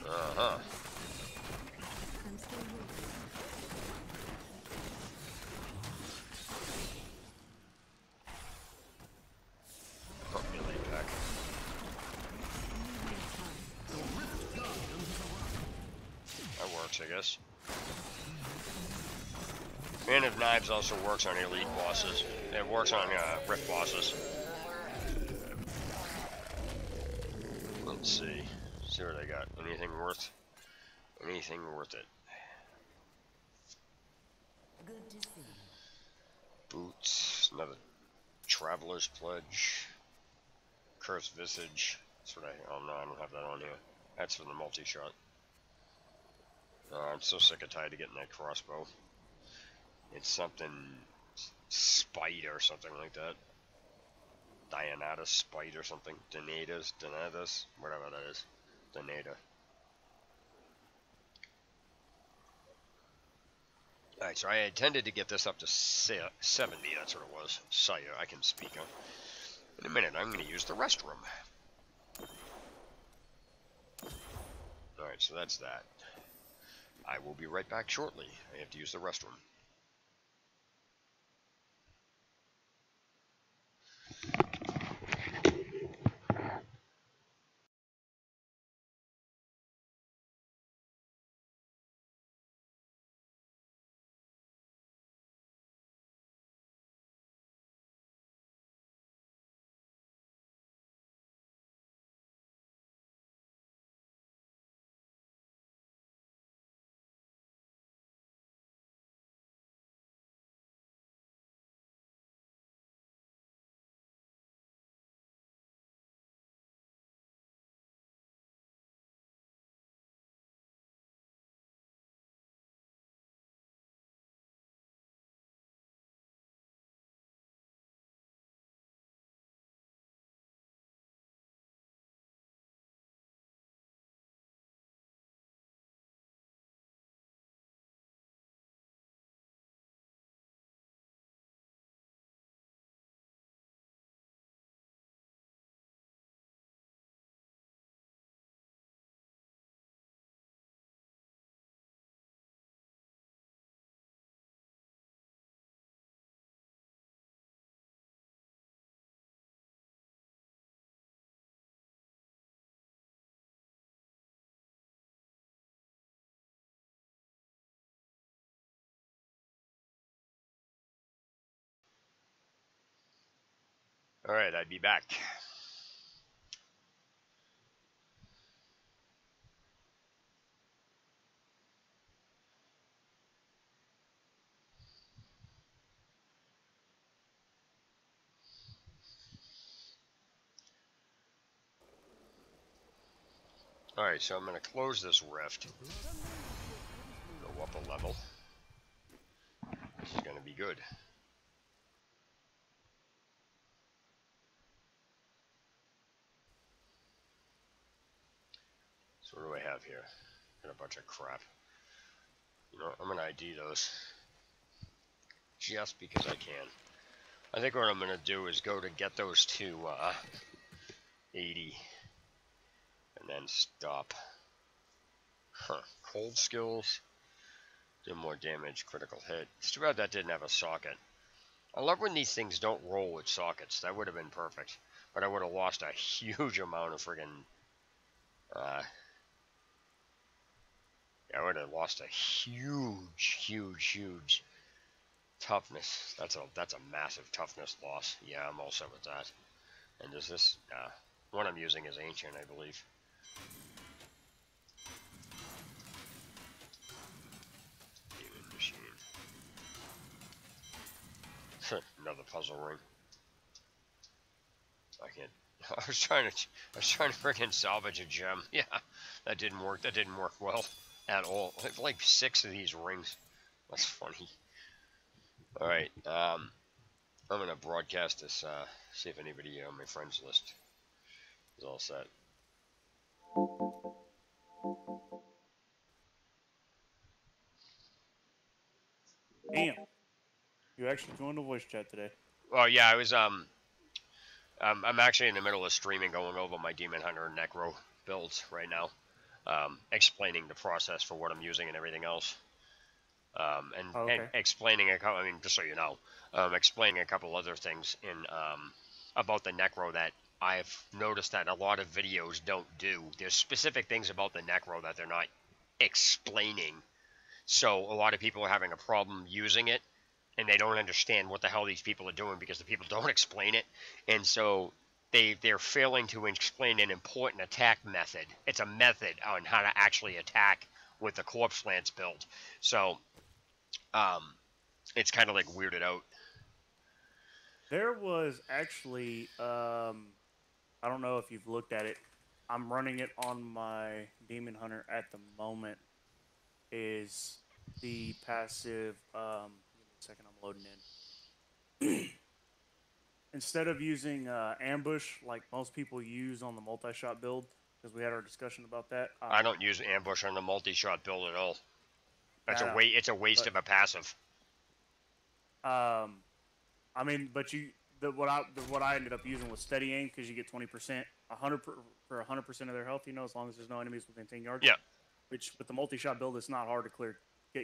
Uh-huh. I guess. Man of Knives also works on elite bosses. It works on rift bosses. Let's see. See what I got. Anything worth it. Good to see. Boots, another Traveler's Pledge, Cursed Visage. That's what oh no, I don't have that on here. That's for the multi-shot. I'm so sick and tired of getting that crossbow. It's something Spite or something like that. Dianatus Spite or something. Donatus, whatever that is. Donata. Alright, so I intended to get this up to 70, that's what it was. Sire, I can speak. In a minute, I'm going to use the restroom. Alright, so that's that. I will be right back shortly. I have to use the restroom. Alright, I'd be back. Alright, so I'm going to close this rift. Go up a level. This is going to be good. So what do I have here? Got a bunch of crap. You know, I'm going to ID those. Just because I can. I think what I'm going to do is go to get those to 80. And then stop. Huh. Cold skills. Do more damage, critical hit. It's too bad that didn't have a socket. I love when these things don't roll with sockets. That would have been perfect. But I would have lost a huge amount of friggin' I would have lost a huge toughness. That's a massive toughness loss. Yeah, I'm all set with that. And does this one I'm using is ancient, I believe. Demon machine. Another puzzle ring. I can't. I was trying to freaking salvage a gem. Yeah, that didn't work. That didn't work well at all. I have like 6 of these rings. That's funny. All right. I'm gonna broadcast this. See if anybody on my friends list is all set. Damn. You actually joined the voice chat today. Well, yeah, I was I'm actually in the middle of streaming, going over my Demon Hunter and Necro builds right now, explaining the process for what I'm using and everything else, and explaining I mean, just so you know, explaining a couple other things in about the Necro that I've noticed that a lot of videos don't do. There's specific things about the Necro that they're not explaining, so a lot of people are having a problem using it. And they don't understand what the hell these people are doing because the people don't explain it. And so they're failing to explain an important attack method. It's a method on how to actually attack with the Corpse Lance build. So, it's kind of like weirded out. There was actually, I don't know if you've looked at it. I'm running it on my Demon Hunter at the moment. Is the passive? Give me a second. I'm loading in. Instead of using ambush like most people use on the multi-shot build, because we had our discussion about that. I don't use ambush on the multi-shot build at all. That's Yeah, It's a waste of a passive. I mean, but what I ended up using was steady aim because you get 20%, 100 for 100% of their health. You know, as long as there's no enemies within 10 yards. Yeah. Which with the multi-shot build, it's not hard to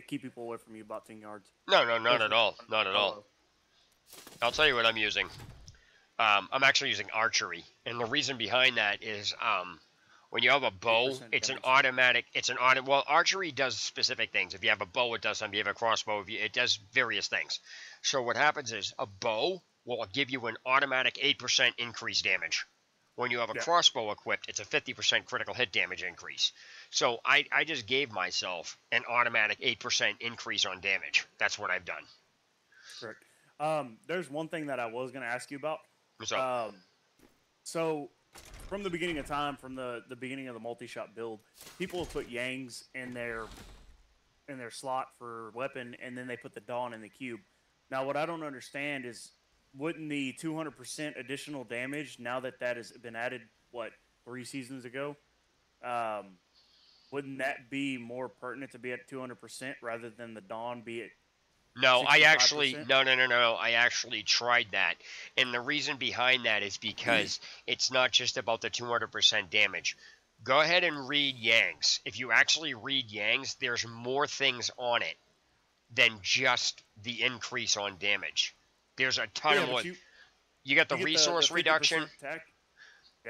keep people away from you about 10 yards. No, not at all. Not at all. I'll tell you what I'm using. I'm actually using archery, and the reason behind that is when you have a bow, it's an automatic. Well, archery does specific things. If you have a bow, it does something. If you have a crossbow, it does various things. So what happens is a bow will give you an automatic 8% increased damage. When you have a crossbow equipped, it's a 50% critical hit damage increase. So I just gave myself an automatic 8% increase on damage. That's what I've done. Correct. There's one thing that I was going to ask you about. What's up? So from the beginning of time, from the beginning of the multi-shot build, people have put Yangs in their slot for weapon, and then they put the Dawn in the cube. Now, what I don't understand is, wouldn't the 200% additional damage, now that has been added, 3 seasons ago, wouldn't that be more pertinent to be at 200% rather than the Dawn be at No, 65%? I actually no. I actually tried that, and the reason behind that is because it's not just about the 200% damage. Go ahead and read Yang's. If you actually read Yang's, there's more things on it than just the increase on damage. There's a ton of more. You got the resource reduction.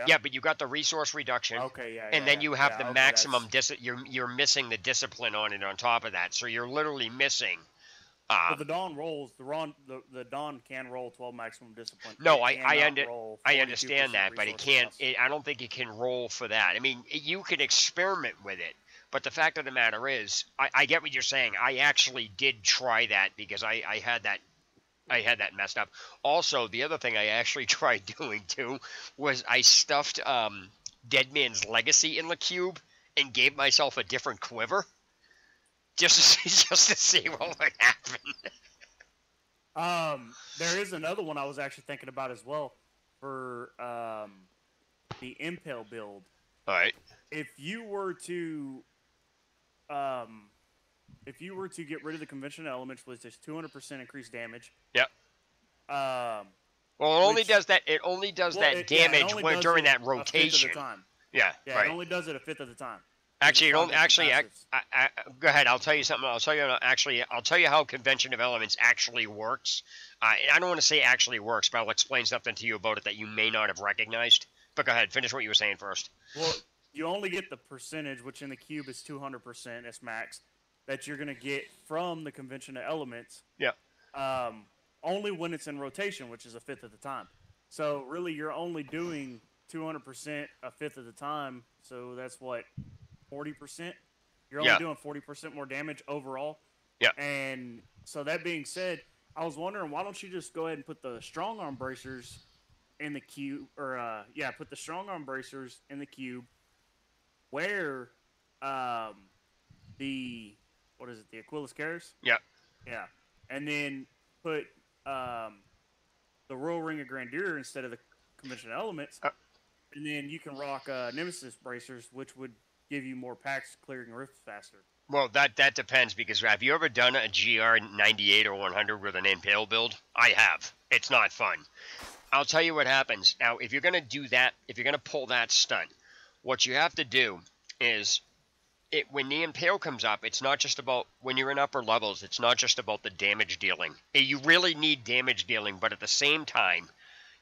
Yeah, but you got the resource reduction. Okay, yeah. And then you have the maximum. You're missing the discipline on it on top of that. So you're literally missing. But the Dawn rolls. The Dawn can roll 12 maximum discipline. No, I understand that, but it can't. I don't think it can roll for that. I mean, you can experiment with it, but the fact of the matter is, I get what you're saying. I actually did try that because I had that. I had that messed up. Also, the other thing I actually tried doing too was I stuffed Dead Man's Legacy in the cube and gave myself a different quiver. Just to see what would happen. There is another one I was actually thinking about as well for the Impale build. All right. If you were to get rid of the conventional elements, was just 200% increased damage. Yep. Well, it only does that. It only does that damage during that rotation. Yeah. Yeah. Right. It only does it a fifth of the time. Actually, go ahead. I'll tell you something. I'll tell you how Convention of Elements actually works. I don't want to say actually works, but I'll explain something to you about it that you may not have recognized. But go ahead, finish what you were saying first. Well, you only get the percentage, which in the cube is 200%. That's max. That you're gonna get from the Convention of Elements. Yeah. Only when it's in rotation, which is a fifth of the time. So really, you're only doing 200% a fifth of the time. So that's what. 40%. You're only doing 40% more damage overall. Yeah. And so that being said, I was wondering, why don't you just go ahead and put the strong arm bracers in the cube, or put the strong arm bracers in the cube, where the Aquilus Caris? Yeah. Yeah. And then put the Royal Ring of Grandeur instead of the conventional elements, and then you can rock Nemesis bracers, which would give you more packs clearing rifts faster. Well, that depends, because have you ever done a GR 98 or 100 with an Impale build? I have. It's not fun. I'll tell you what happens. Now, if you're going to do that, if you're going to pull that stunt, what you have to do is, when the Impale comes up, it's not just about, when you're in upper levels, it's not just about the damage dealing. You really need damage dealing, but at the same time,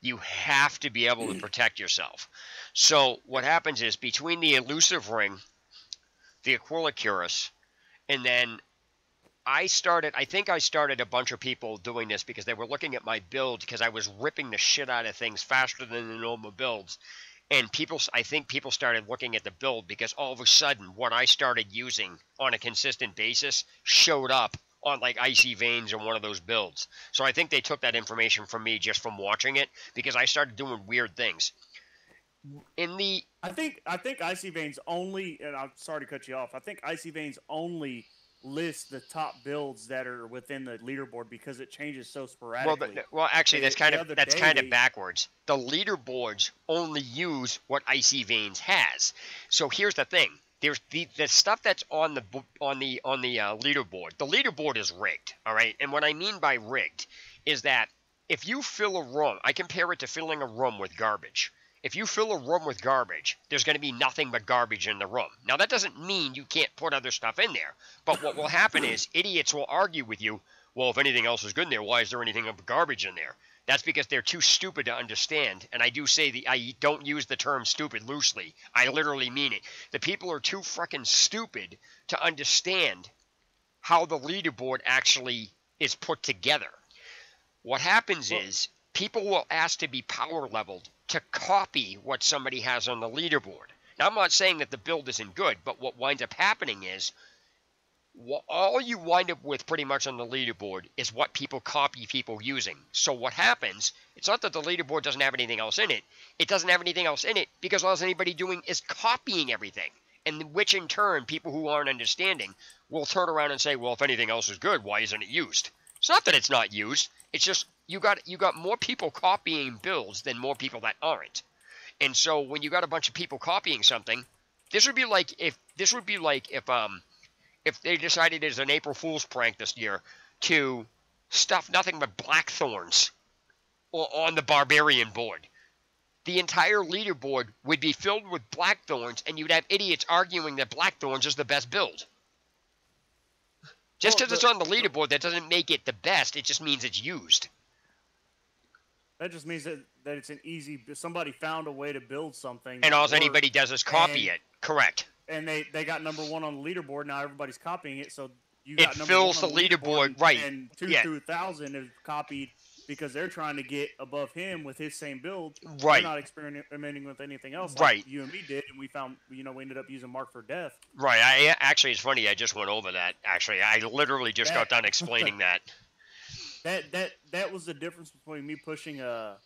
you have to be able to protect yourself. So what happens is, between the Elusive Ring, the Aquila Cuirass, and then I think I started a bunch of people doing this because they were looking at my build because I was ripping the shit out of things faster than the normal builds. And I think people started looking at the build because all of a sudden what I started using on a consistent basis showed up on like Icy Veins or one of those builds. So I think they took that information from me just from watching it because I started doing weird things. I think Icy Veins only, and I'm sorry to cut you off. I think Icy Veins only lists the top builds that are within the leaderboard because it changes so sporadically. Well, actually, that's kind of backwards. The leaderboards only use what Icy Veins has. So here's the thing: there's the stuff that's on the leaderboard. The leaderboard is rigged, all right. And what I mean by rigged is that if you fill a room, I compare it to filling a room with garbage. If you fill a room with garbage, there's going to be nothing but garbage in the room. Now, that doesn't mean you can't put other stuff in there. But what will happen is idiots will argue with you, well, if anything else is good in there, why is there anything but garbage in there? That's because they're too stupid to understand. And I do say I don't use the term stupid loosely. I literally mean it. The people are too freaking stupid to understand how the leaderboard actually is put together. What happens is people will ask to be power leveled to copy what somebody has on the leaderboard. Now, I'm not saying that the build isn't good, but what winds up happening is all you wind up with pretty much on the leaderboard is what people copy people using. So what happens, it's not that the leaderboard doesn't have anything else in it. It doesn't have anything else in it because all anybody doing is copying everything. And which in turn, people who aren't understanding will turn around and say, well, if anything else is good, why isn't it used? It's not that it's not used. It's just you got more people copying builds than more people that aren't. And so when you got a bunch of people copying something, this would be like if they decided as an April Fool's prank this year to stuff nothing but blackthorns on the barbarian board. The entire leaderboard would be filled with blackthorns, and you'd have idiots arguing that blackthorns is the best build. Just because it's on the leaderboard, that doesn't make it the best. It just means it's used. That just means that it's an easy. Somebody found a way to build something, and all anybody does is copy it. Correct. And they got number one on the leaderboard. Now everybody's copying it, so you got number fills one on the leaderboard, right? And 2,000 is copied because they're trying to get above him with his same build. Right. They're not experimenting with anything else. Right. Like you and me did, and we found, we ended up using Mark for Death. Right. Actually, it's funny. I just went over that. Actually, I literally just got done explaining that. That was the difference between me pushing man,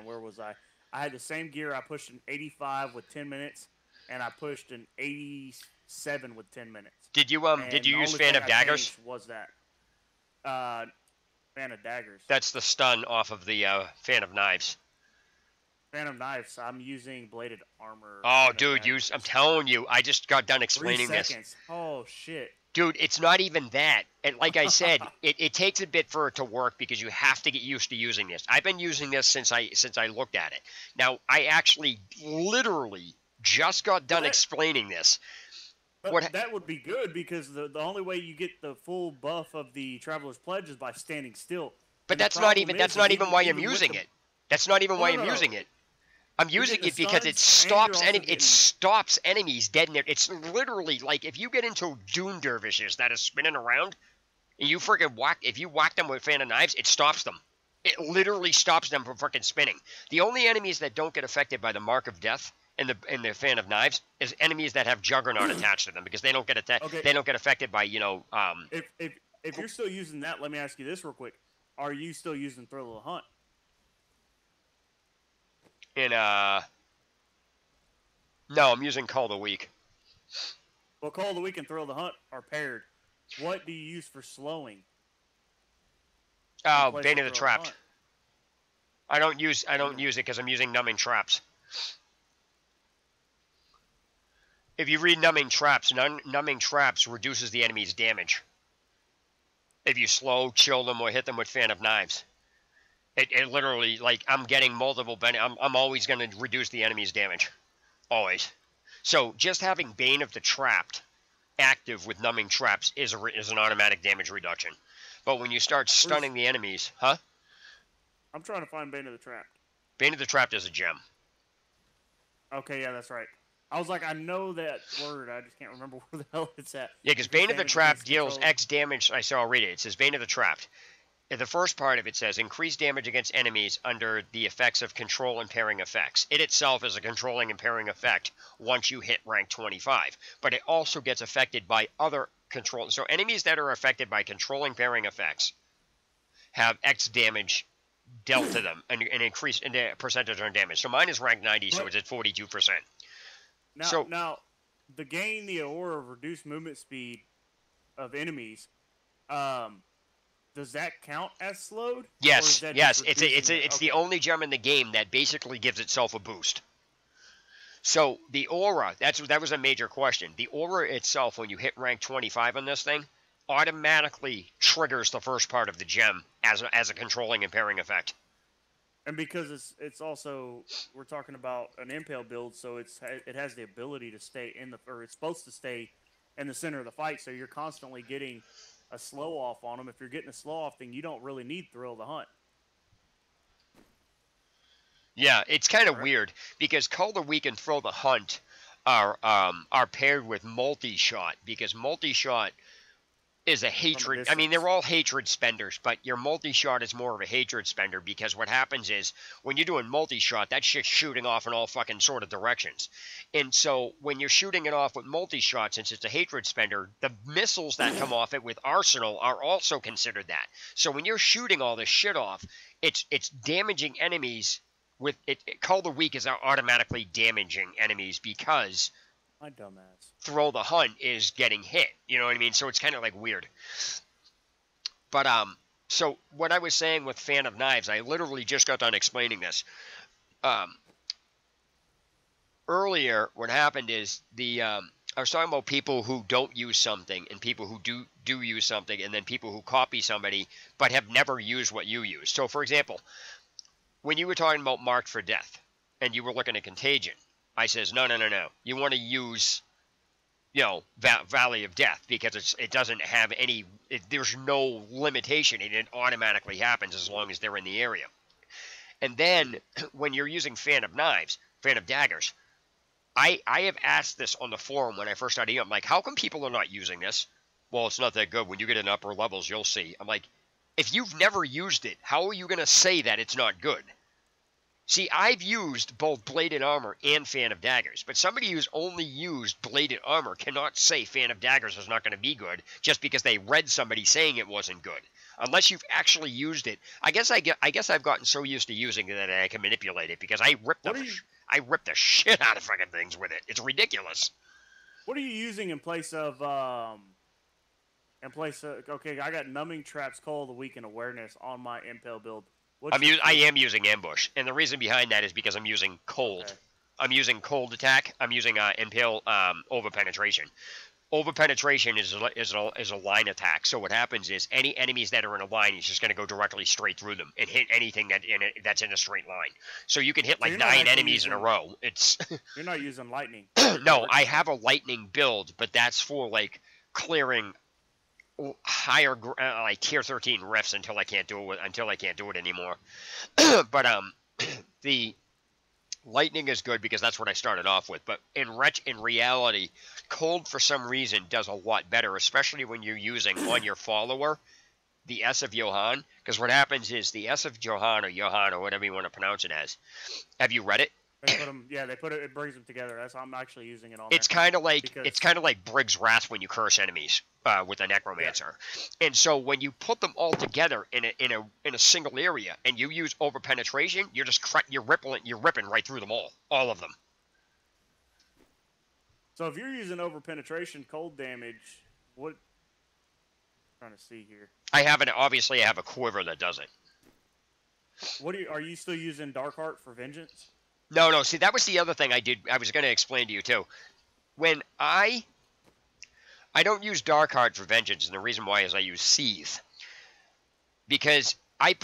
where was I? I had the same gear. I pushed an 85 with 10 minutes, and I pushed an 87 with 10 minutes. Did you use Fan of Daggers? Was that Fan of Daggers? That's the stun off of the Fan of Knives. Fan of Knives. I'm using Bladed Armor. Oh, dude, I'm telling you, I just got done explaining 3 seconds. Oh shit. Dude, it's not even that. And like I said, it takes a bit for it to work because you have to get used to using this. I've been using this since I looked at it. Now, I actually literally just got done explaining this. That would be good because the only way you get the full buff of the Traveler's Pledge is by standing still. But that's not even why I'm using it. That's not even why I'm using it. I'm using it because it stops enemies dead in there. It's literally like if you get into Doom Dervishes that are spinning around, and you freaking if you whack them with Fan of Knives, it stops them. It literally stops them from freaking spinning. The only enemies that don't get affected by the Mark of Death and the Fan of Knives is enemies that have Juggernaut attached to them because they don't get They don't get affected by If you're still using that, let me ask you this real quick: are you still using Thrill of the Hunt? No, I'm using Call of the Week. Well, Call of the Week and Thrill of the Hunt are paired. What do you use for slowing? Oh, Bane of the Trapped. I don't use it because I'm using Numbing Traps. If you read Numbing Traps, Numbing Traps reduces the enemy's damage. If you slow, chill them, or hit them with Fan of Knives. It literally, like, I'm getting multiple I'm always going to reduce the enemy's damage. Always. So, just having Bane of the Trapped active with Numbing Traps is an automatic damage reduction. But when you start stunning the enemies... Huh? I'm trying to find Bane of the Trapped. Bane of the Trapped is a gem. Okay, yeah, that's right. I was like, I know that word. I just can't remember where the hell it's at. Yeah, because Bane of the Trapped deals X damage. I'll read it. It says Bane of the Trapped. The first part of it says increased damage against enemies under the effects of control impairing effects. It itself is a controlling impairing effect once you hit rank 25, but it also gets affected by other control. So enemies that are affected by controlling impairing effects have X damage dealt to them and increased in the percentage on damage. So mine is rank 90, so it's at 42%. Now, the gain the aura of reduced movement speed of enemies, does that count as slowed? Yes, yes. It's the only gem in the game that basically gives itself a boost. So the aura, that was a major question. The aura itself, when you hit rank 25 on this thing, automatically triggers the first part of the gem as a controlling impairing effect. And because it's also, we're talking about an impale build, so it has the ability to stay it's supposed to stay in the center of the fight, so you're constantly getting a slow off on them. If you're getting a slow off, then you don't really need Thrill the Hunt. Yeah, it's kind of weird because Call the Weak and Thrill the Hunt are paired with multi-shot, because multi-shot is a hatred. I mean, they're all hatred spenders, but your multi-shot is more of a hatred spender, because what happens is when you're doing multi-shot, that shit's shooting off in all fucking sort of directions. And so when you're shooting it off with multi-shot, since it's a hatred spender, the missiles that come off it with Arsenal are also considered that. So when you're shooting all this shit off, it's damaging enemies with it. Call the Weak is automatically damaging enemies because my dumbass. Throw the Hunt is getting hit. You know what I mean? So it's kind of like weird. But so what I was saying with Fan of Knives, I literally just got done explaining this. Earlier, what happened is I was talking about people who don't use something and people who do use something, and then people who copy somebody but have never used what you use. So, for example, when you were talking about Marked for Death and you were looking at Contagion, I says, no. You want to use, Valley of Death, because it doesn't have any, there's no limitation, and it automatically happens as long as they're in the area. And then when you're using Fan of Daggers, I have asked this on the forum when I first started. I'm like, how come people are not using this? Well, it's not that good. When you get in upper levels, you'll see. I'm like, if you've never used it, how are you going to say that it's not good? See, I've used both Bladed Armor and Fan of Daggers, but somebody who's only used Bladed Armor cannot say Fan of Daggers is not going to be good just because they read somebody saying it wasn't good. Unless you've actually used it. I guess I've gotten so used to using it that I can manipulate it, because I rip the shit out of fucking things with it. It's ridiculous. What are you using in place of okay, I got Numbing Traps, Call of the Weak, and Awareness on my Impale build. I am using Ambush, and the reason behind that is because I'm using Cold. Okay. I'm using Cold Attack. I'm using Impale Over Penetration. Over Penetration is a line attack. So what happens is any enemies that are in a line, he's just going to go directly straight through them and hit anything that's in a straight line. So you can hit like 9 enemies in a row. You're not using Lightning. No, I have a Lightning build, but that's for like clearing higher like tier 13 rifts until I can't do it anymore. But the Lightning is good because that's what I started off with. But in reality, Cold for some reason does a lot better, especially when you're using on your follower the S of Johann. Because what happens is the S of Johann or whatever you want to pronounce it as. Have you read it? They put it. It brings them together. That's how I'm actually using it on. It's kind of like Briggs Wrath when you curse enemies with a Necromancer, and so when you put them all together in a single area and you use Over Penetration, you're ripping right through them all of them. So if you're using Over Penetration, cold damage, what? I'm trying to see here. I have a quiver that does it. Are you still using Darkheart for Vengeance? No. See, that was the other thing I did. I was going to explain to you too. When I don't use Darkheart for Vengeance, and the reason why is I use Seethe, because I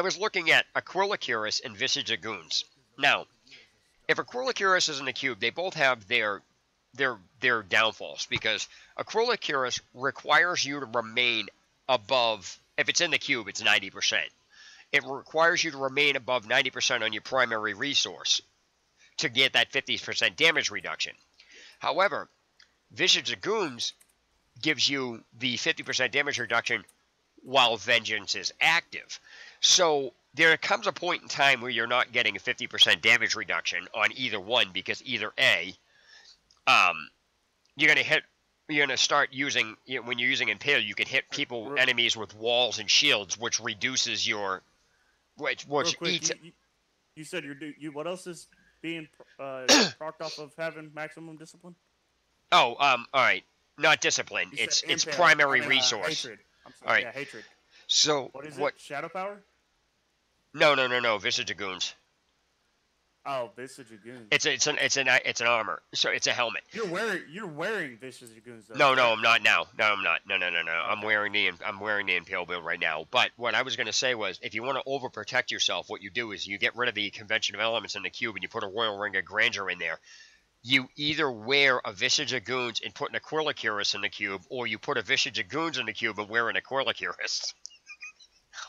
was looking at Aquila Cuirass and Visage of Goons. Now, if Aquila Cuirass is in the cube, they both have their downfalls, because Aquila Cuirass requires you to remain above. If it's in the cube, it's 90%. it requires you to remain above 90% on your primary resource to get that 50% damage reduction. However, Visage of Goons gives you the 50% damage reduction while Vengeance is active. So there comes a point in time where you're not getting a 50% damage reduction on either one, because either A, you're going to start using, when you're using Impale, you can hit enemies with walls and shields, which reduces your, which Real quick, eats. You said what else is being procced off of having maximum discipline? Oh, all right. Not discipline. It's primary resource. Hatred. I'm sorry. All right. Yeah, hatred. So what is it? Shadow power? No. Visage of Goons. Oh, Visage of Goons. It's an armor. So it's a helmet. You're wearing Visage of Goons though. No, I'm not now. No, I'm not. No. Okay. I'm wearing the Impale build right now. But what I was going to say was, if you want to overprotect yourself, what you do is you get rid of the convention of elements in the cube and you put a Royal Ring of Grandeur in there. You either wear a Visage of Goons and put an Aquila Cuirass in the cube, or you put a Visage of Goons in the cube and wear an Aquila Cuirass.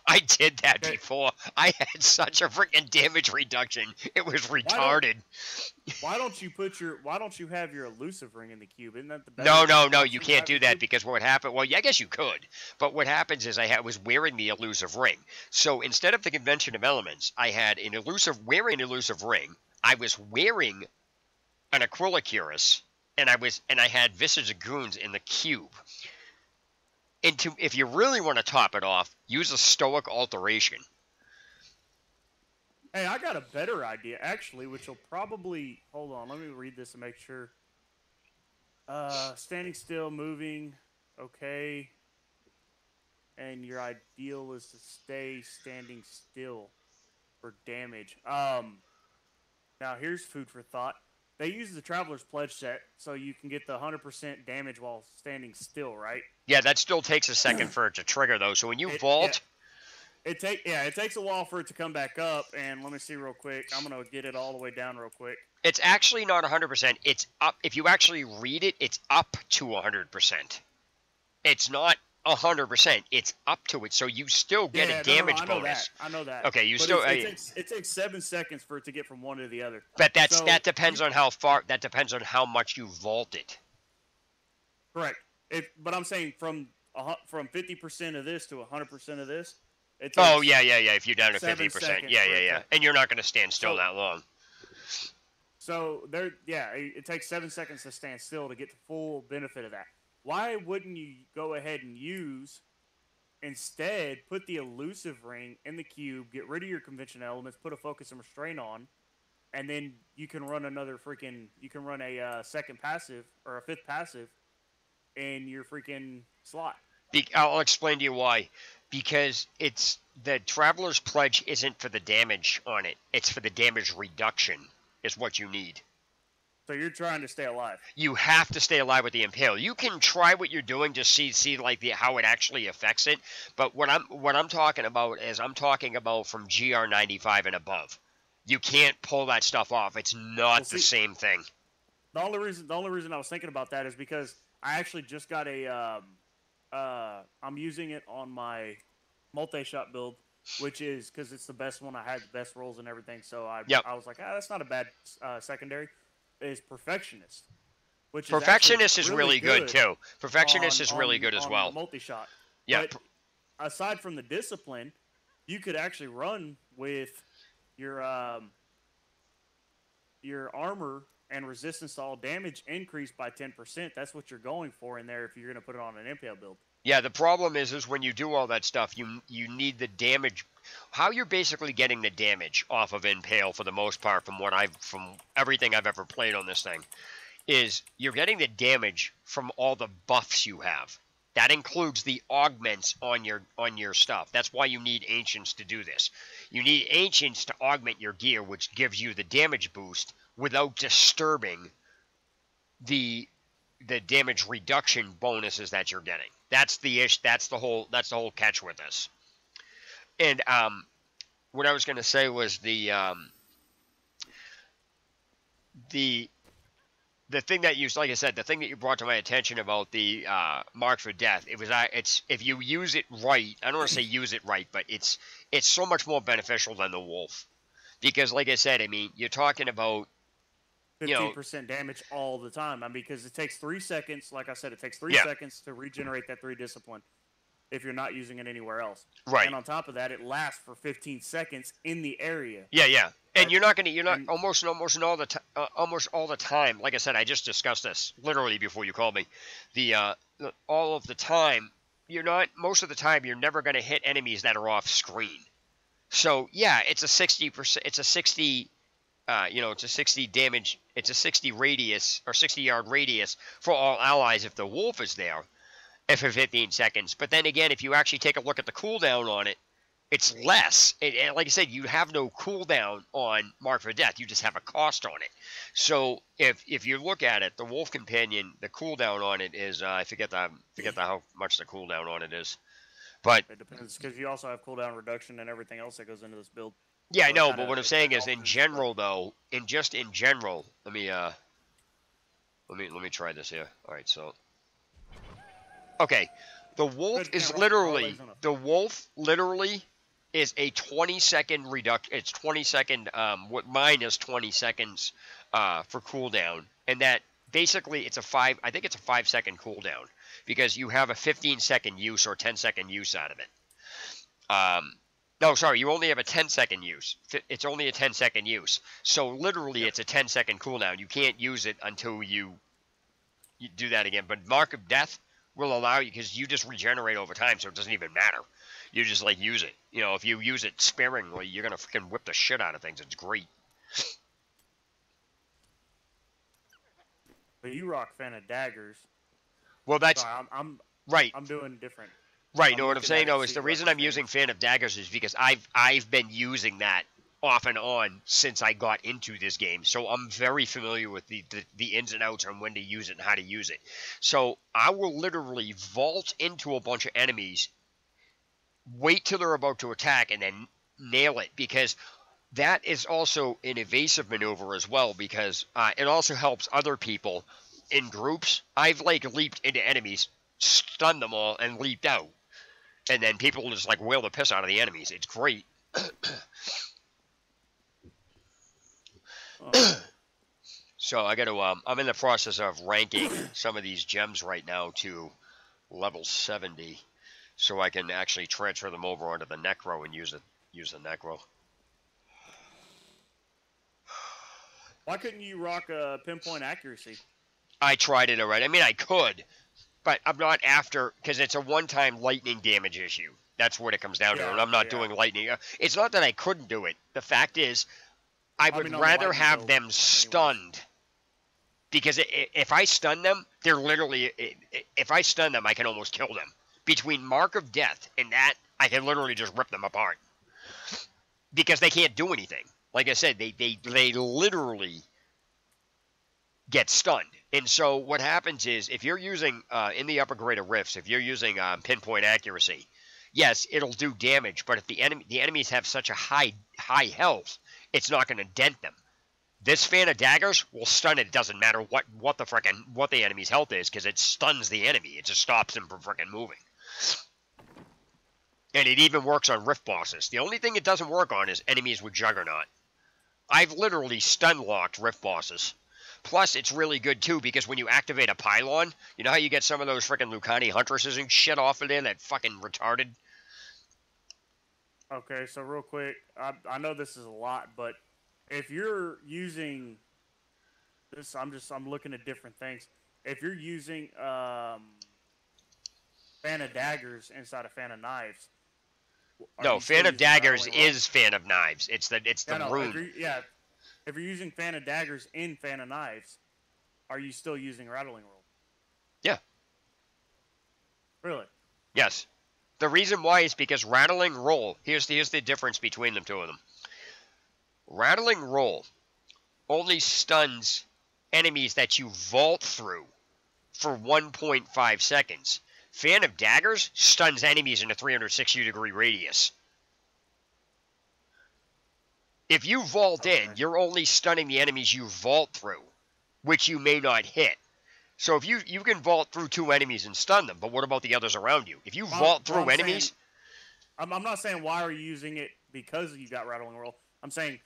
I did that before. I had such a freaking damage reduction. It was retarded. Why don't you have your elusive ring in the cube? Isn't that the best? No. You can't do that, because what happened? Well, yeah, I guess you could. But what happens is I was wearing the elusive ring. So instead of the convention of elements, I had wearing an elusive ring. I was wearing an Aquila Cuirass, and I had Visage of Goons in the cube. And if you really want to top it off, use a Stoic Alteration. Hey, I got a better idea, actually, which will probably... Hold on, let me read this and make sure. Standing still, moving, okay. And your ideal is to stay standing still for damage. Now, here's food for thought. They use the Traveler's Pledge set, so you can get the 100% damage while standing still, right? Yeah, that still takes a second for it to trigger, though. So when you vault... Yeah, it takes a while for it to come back up, and let me see real quick. I'm going to get it all the way down real quick. It's actually not 100%. It's up. If you actually read it, it's up to 100%. It's not 100%. It's up to it, so you still get a damage bonus. I know that. Okay, it takes 7 seconds for it to get from one to the other. But that depends on how far. That depends on how much you vault it. Correct. But I'm saying from 50% of this to 100% of this. Oh yeah. If you're down to 50%, yeah. And you're not going to stand still that long. So it takes 7 seconds to stand still to get the full benefit of that. Why wouldn't you go ahead and instead put the elusive ring in the cube, get rid of your convention elements, put a focus and restraint on, and then you can run a second passive or a fifth passive in your freaking slot. I'll explain to you why. Because it's the Traveler's Pledge isn't for the damage on it. It's for the damage reduction is what you need. So you're trying to stay alive. You have to stay alive with the Impale. You can try what you're doing to see like how it actually affects it. But what I'm talking about is I'm talking about from GR 95 and above. You can't pull that stuff off. It's not the same thing. The only reason I was thinking about that is because I actually just got I'm using it on my multi-shot build, which is because it's the best one. I had the best rolls and everything, so I was like, that's not a bad secondary. Is Perfectionist, which Perfectionist is really good too. Perfectionist is really good as well. Multi-shot. Yeah. But aside from the discipline, you could actually run with your armor and resistance to all damage increased by 10%. That's what you're going for in there if you're going to put it on an Impale build. Yeah, the problem is when you do all that stuff, you need the damage. How you're basically getting the damage off of Impale for the most part, from everything I've ever played on this thing, is you're getting the damage from all the buffs you have. That includes the augments on your stuff. That's why you need Ancients to do this. You need Ancients to augment your gear, which gives you the damage boost without disturbing the damage reduction bonuses that you're getting. That's the whole catch with this. And what I was going to say was the the thing that you, like I said, the thing that you brought to my attention about the mark for death, it's if you use it right. I don't want to say use it right, but it's so much more beneficial than the wolf, because like I said, I mean, you're talking about 15% damage all the time. I mean, because it takes 3 seconds. Like I said, it takes 3 Yeah. seconds to regenerate that 3 discipline if you're not using it anywhere else. Right. And on top of that, it lasts for 15 seconds in the area. Yeah. And you're not almost all the time. Like I said, I just discussed this literally before you called me. All of the time, most of the time you're never going to hit enemies that are off screen. So yeah, it's a 60%. It's a 60. It's a 60 damage. It's a 60 radius or 60-yard radius for all allies if the wolf is there, and for 15 seconds. But then again, if you actually take a look at the cooldown on it, it's less. And like I said, you have no cooldown on Mark for Death. You just have a cost on it. So if you look at it, the Wolf Companion, the cooldown on it is I forget how much the cooldown on it is, but it depends because you also have cooldown reduction and everything else that goes into this build. Yeah, I know, but what I'm saying is, in general, though, in general, let me try this here. All right, so, okay, the wolf literally is a 20-second reduction. It's 20-second. What mine is 20 seconds for cooldown, and that basically it's I think it's a 5-second cooldown because you have a 15-second use or 10-second use out of it. No, sorry, you only have a 10-second use. It's only a 10-second use. So literally it's a 10-second cooldown. You can't use it until you do that again. But Mark of Death will allow you, because you just regenerate over time, so it doesn't even matter. You just, use it. If you use it sparingly, you're going to freaking whip the shit out of things. It's great. But you rock fan of daggers. Well, that's... So I'm right. I'm doing different. Right, no, what I'm saying, though, is the reason I'm using Fan of Daggers is because I've been using that off and on since I got into this game. So I'm very familiar with the ins and outs on when to use it and how to use it. So I will literally vault into a bunch of enemies, wait till they're about to attack, and then nail it, because that is also an evasive maneuver as well, because it also helps other people in groups. I've, leaped into enemies, stunned them all, and leaped out. And then people just wail the piss out of the enemies. It's great. So I got to. I'm in the process of ranking some of these gems right now to level 70, so I can actually transfer them over onto the Necro and use the Necro. Why couldn't you rock a pinpoint accuracy? I tried it already. I mean, I could. But I'm not after, because it's a one-time lightning damage issue. That's what it comes down to, and I'm not doing lightning. It's not that I couldn't do it. The fact is, I would rather have them stunned. Because if I stun them, they're literally... If I stun them, I can almost kill them. Between Mark of Death and that, I can literally just rip them apart. Because they can't do anything. Like I said, they literally get stunned. And so what happens is, if you're using, in the upper grade of rifts, if you're using pinpoint accuracy, yes, it'll do damage, but if the enemies have such a high health, it's not going to dent them. This Fan of Daggers will stun it. It doesn't matter what the enemy's health is, because it stuns the enemy. It just stops them from freaking moving. And it even works on rift bosses. The only thing it doesn't work on is enemies with Juggernaut. I've literally stun-locked rift bosses. Plus, it's really good, too, because when you activate a pylon, you know how you get some of those freaking Lucani Huntresses and shit off of there that fucking retarded? Okay, so real quick, I know this is a lot, but if you're using this, I'm looking at different things. If you're using Fan of Daggers inside of Fan of Knives... No, Fan of Daggers is Fan of Knives. It's the rune. If you're using Fan of Daggers in Fan of Knives, are you still using Rattling Roll? Yeah. Really? Yes. The reason why is because Rattling Roll, here's the difference between the two of them. Rattling Roll only stuns enemies that you vault through for 1.5 seconds. Fan of Daggers stuns enemies in a 360-degree radius. If you vault in, you're only stunning the enemies you vault through. which you may not hit. So if you can vault through 2 enemies and stun them, but what about the others around you? If you vault through enemies... I'm not saying why are you using it because you got Rattling Roll. I'm saying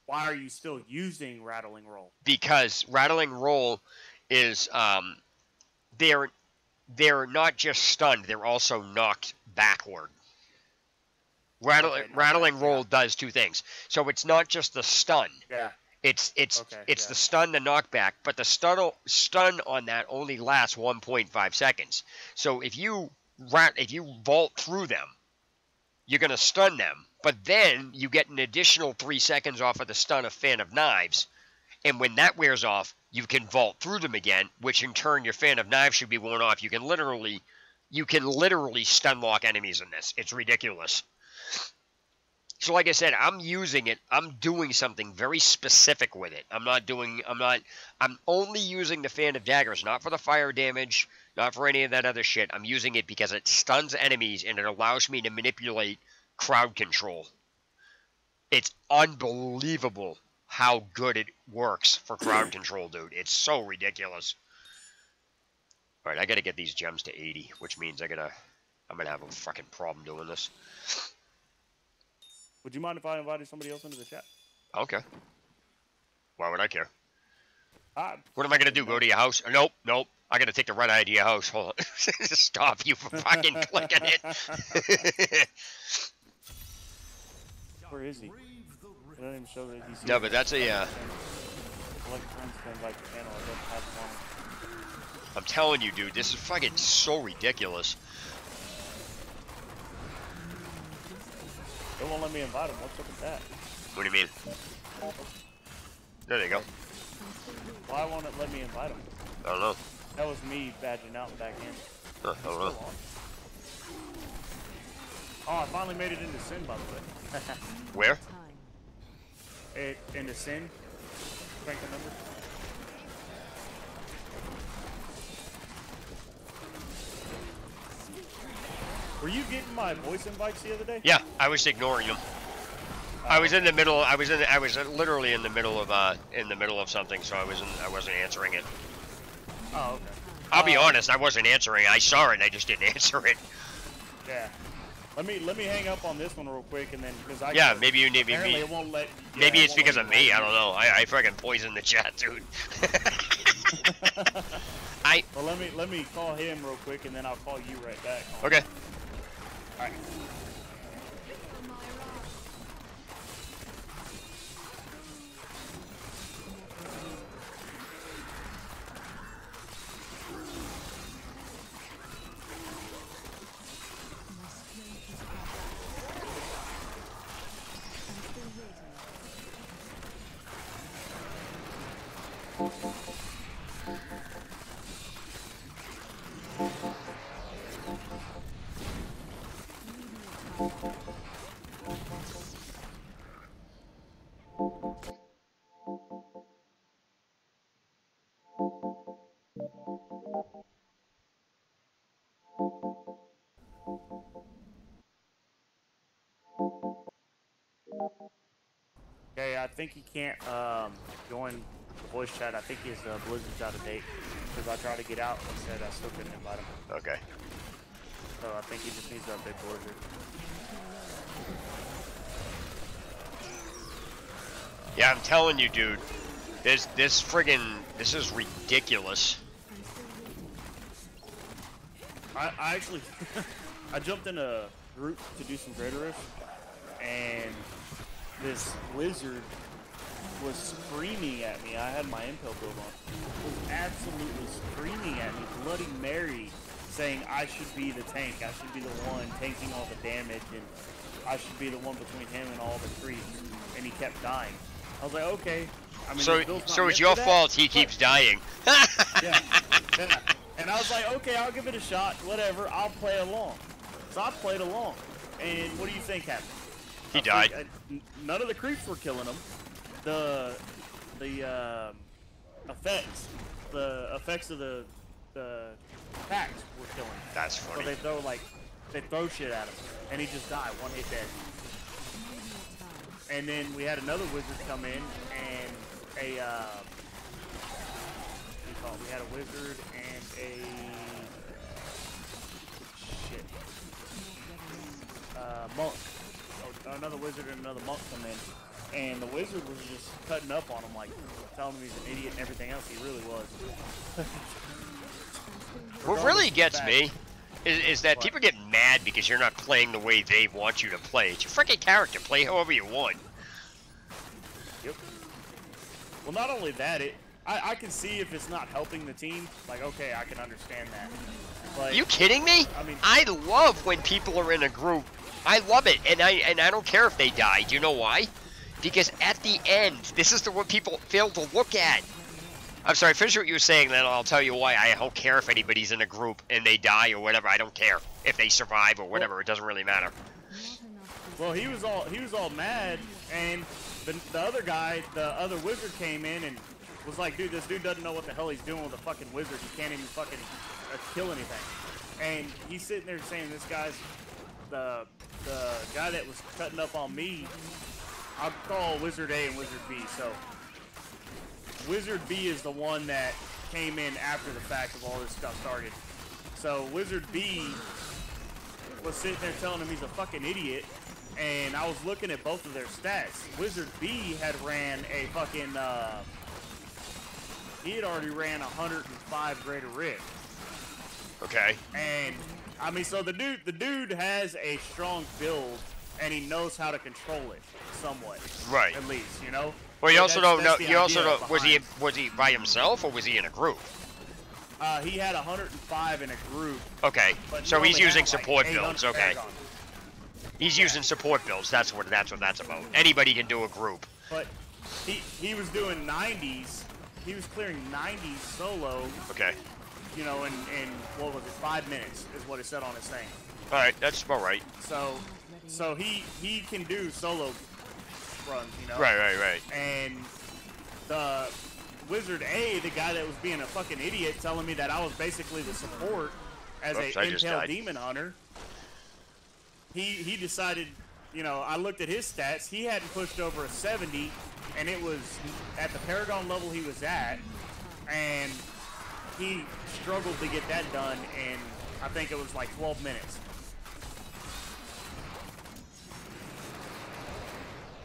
why are you still using Rattling Roll? Because Rattling Roll is... they're not just stunned, they're also knocked backward. Rattling Roll does 2 things. So it's not just the stun. Yeah. It's the stun, the knockback, but the stun on that only lasts 1.5 seconds. So if you vault through them, you're going to stun them, but then you get an additional 3 seconds off of the stun of Fan of Knives, and when that wears off, you can vault through them again, which in turn your Fan of Knives should be worn off. You can literally stun lock enemies in this. It's ridiculous. So like I said, I'm using it. I'm doing something very specific with it. I'm only using the Fan of Daggers, not for the fire damage, not for any of that other shit. I'm using it because it stuns enemies and it allows me to manipulate crowd control. It's unbelievable how good it works for crowd control, dude. It's so ridiculous. All right, I got to get these gems to 80, which means I'm going to have a fucking problem doing this. Would you mind if I invited somebody else into the chat? Okay. Why would I care? What am I going to do? Go to your house? Nope. I got to take the red eye to your house. Hold on. Stop you from fucking clicking it. Where is he? It doesn't even show that he's here. No, but that's a... I'm telling you, dude, this is fucking so ridiculous. They won't let me invite him. What's up with that? What do you mean? There you go. Why won't it let me invite him? I don't know. That was me badging out and back in. I don't know. Oh, I finally made it into Sin, by the way. Where? Into Sin. Strength and number. Were you getting my voice invites the other day? Yeah, I was ignoring them. I was in the middle. I was literally in the middle of something, so I wasn't answering it. Oh, okay. I'll be honest, I wasn't answering. I saw it, and I just didn't answer it. Yeah. Let me hang up on this one real quick, and then because maybe you need me. It won't let. Yeah, maybe it's because of me. I don't know. I fucking poisoned the chat, dude. Well, let me call him real quick, and then I'll call you right back. Okay. All right. Okay, I think he can't join the voice chat. I think his Blizzard's out of date because I tried to get out and said I still couldn't invite him. Okay. So I think he just needs to update Blizzard. Yeah, I'm telling you, dude. This is ridiculous. I actually I jumped in a group to do some Greater Rift, and this wizard was screaming at me. I had my impel build on. Was absolutely screaming at me, Bloody Mary, saying I should be the tank. I should be the one taking all the damage, and I should be the one between him and all the creeps. And he kept dying. I was like, okay. I mean, so it's your fault he keeps dying. Yeah. And I was like, okay, I'll give it a shot. Whatever. I'll play along. So I played along. And what do you think happened? He died. None of the creeps were killing him. The effects of the attacks were killing him. That's funny. So they throw shit at him, and he just died, one hit dead. And then we had another wizard come in, and call it? We had a wizard and a shit monk. Oh, another wizard and another monk come in, and the wizard was just cutting up on him, like telling him he's an idiot and everything else. He really was. What really gets me is that What? people get mad because you're not playing the way they want you to play. It's your freaking character. Play however you want. Yep. Well, not only that, I can see if it's not helping the team. Like, okay, I can understand that. But, Are you kidding me? I mean, I love when people are in a group. I love it, and I don't care if they die. Do you know why? Because at the end, this is what people fail to look at. I'm sorry, finish what you were saying, then I'll tell you why. I don't care if anybody's in a group and they die or whatever. I don't care if they survive or whatever. It doesn't really matter. well, he was all mad, and the other guy, the other wizard, came in and was like, dude, this dude doesn't know what the hell he's doing with a fucking wizard. He can't even fucking kill anything. And he's sitting there saying, this guy's the guy that was cutting up on me. I'll call Wizard A and Wizard B. So Wizard B is the one that came in after the fact of all this stuff started. So Wizard B was sitting there telling him he's a fucking idiot, and I was looking at both of their stats. Wizard B had ran a fucking he had already ran 105 Greater Rift. Okay. And I mean, so the dude has a strong build, and he knows how to control it somewhat. Right. At least, you know. Well, you So also that's- don't know. that's the You also idea don't. Was he by himself or was he in a group? He had 105 in a group. Okay. But So he's normally using had, like, support 800 builds. Okay. Paragon. He's using support builds. That's what that's about. Anybody can do a group. But he was doing 90s. He was clearing 90s solo. Okay. You know, in what was it? 5 minutes is what it said on his thing. All right. That's about right. So he can do solo runs, you know. Right. And the Wizard A, the guy that was being a fucking idiot, telling me that I was basically the support as Oops, a I just Impale died. Demon Hunter. He decided, you know, I looked at his stats. He hadn't pushed over a 70, and it was at the Paragon level he was at, and he struggled to get that done in, I think it was like 12 minutes.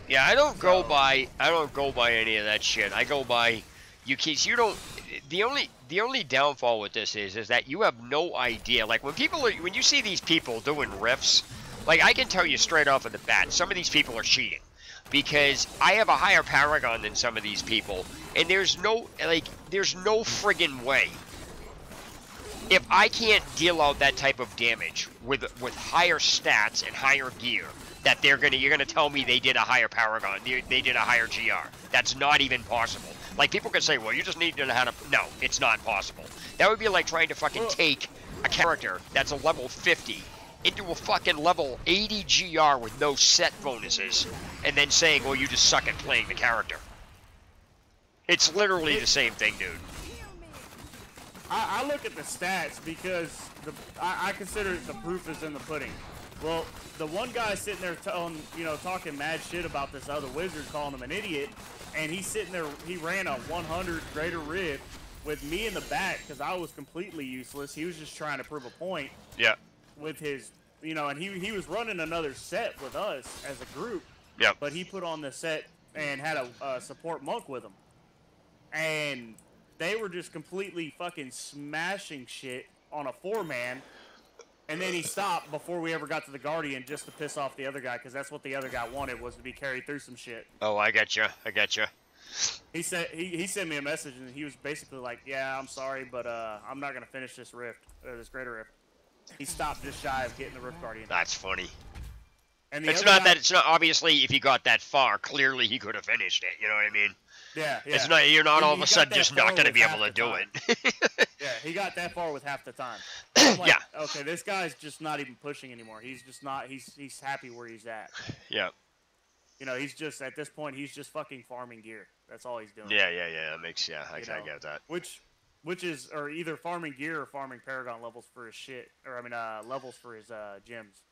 Yeah, I don't go by any of that shit. I go by you kids. You don't. The only downfall with this is that you have no idea. Like when you see these people doing riffs, like I can tell you straight off of the bat, some of these people are cheating because I have a higher Paragon than some of these people, and there's no friggin' way. If I can't deal out that type of damage with higher stats and higher gear, that you're gonna tell me they did a higher Paragon, they did a higher GR. That's not even possible. Like people can say, well, you just need to know how to. No, it's not possible. That would be like trying to fucking take a character that's a level 50 into a fucking level 80 GR with no set bonuses, and then saying, well, you just suck at playing the character. It's literally the same thing, dude. I look at the stats because I consider the proof is in the pudding. Well, the one guy sitting there talking mad shit about this other wizard, calling him an idiot, and he's sitting there, he ran a 100 Greater Rift with me in the back because I was completely useless. He was just trying to prove a point. Yeah. With his, and he was running another set with us as a group. Yeah. But he put on the set and had a support monk with him. And they were just completely fucking smashing shit on a 4-man. And then he stopped before we ever got to the Guardian just to piss off the other guy, because that's what the other guy wanted, was to be carried through some shit. Oh, I getcha. He said he sent me a message, and he was basically like, yeah, I'm sorry, but I'm not going to finish this rift, this Greater Rift. He stopped just shy of getting the Rift Guardian. That's funny. And it's not obviously if he got that far, clearly he could have finished it, you know what I mean? Yeah. It's not, you're not all of a sudden just not going to be able to do it. Yeah, he got that far with half the time. I'm like, yeah. Okay, this guy's just not even pushing anymore. He's just not, he's happy where he's at. Yeah. He's just, at this point, he's just fucking farming gear. That's all he's doing. Yeah. That makes, I get that. Which is, or either farming gear or farming Paragon levels for his shit, or levels for his gems.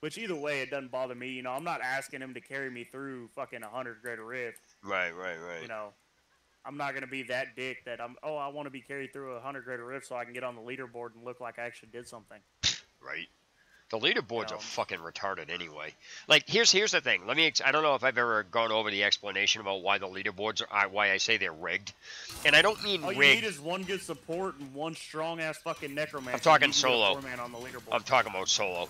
Which either way, it doesn't bother me. I'm not asking him to carry me through fucking 100 Greater Rift. Right. I'm not gonna be that dick that I want to be carried through a 100 greater rift so I can get on the leaderboard and look like I actually did something. Right. The leaderboards You know? are fucking retarded anyway. Like, here's the thing. I don't know if I've ever gone over the explanation about why the leaderboards are, why I say they're rigged. And I don't mean all rigged. All you need is one good support and one strong-ass fucking necromancer. I'm talking solo. On the leaderboard. I'm talking about solo.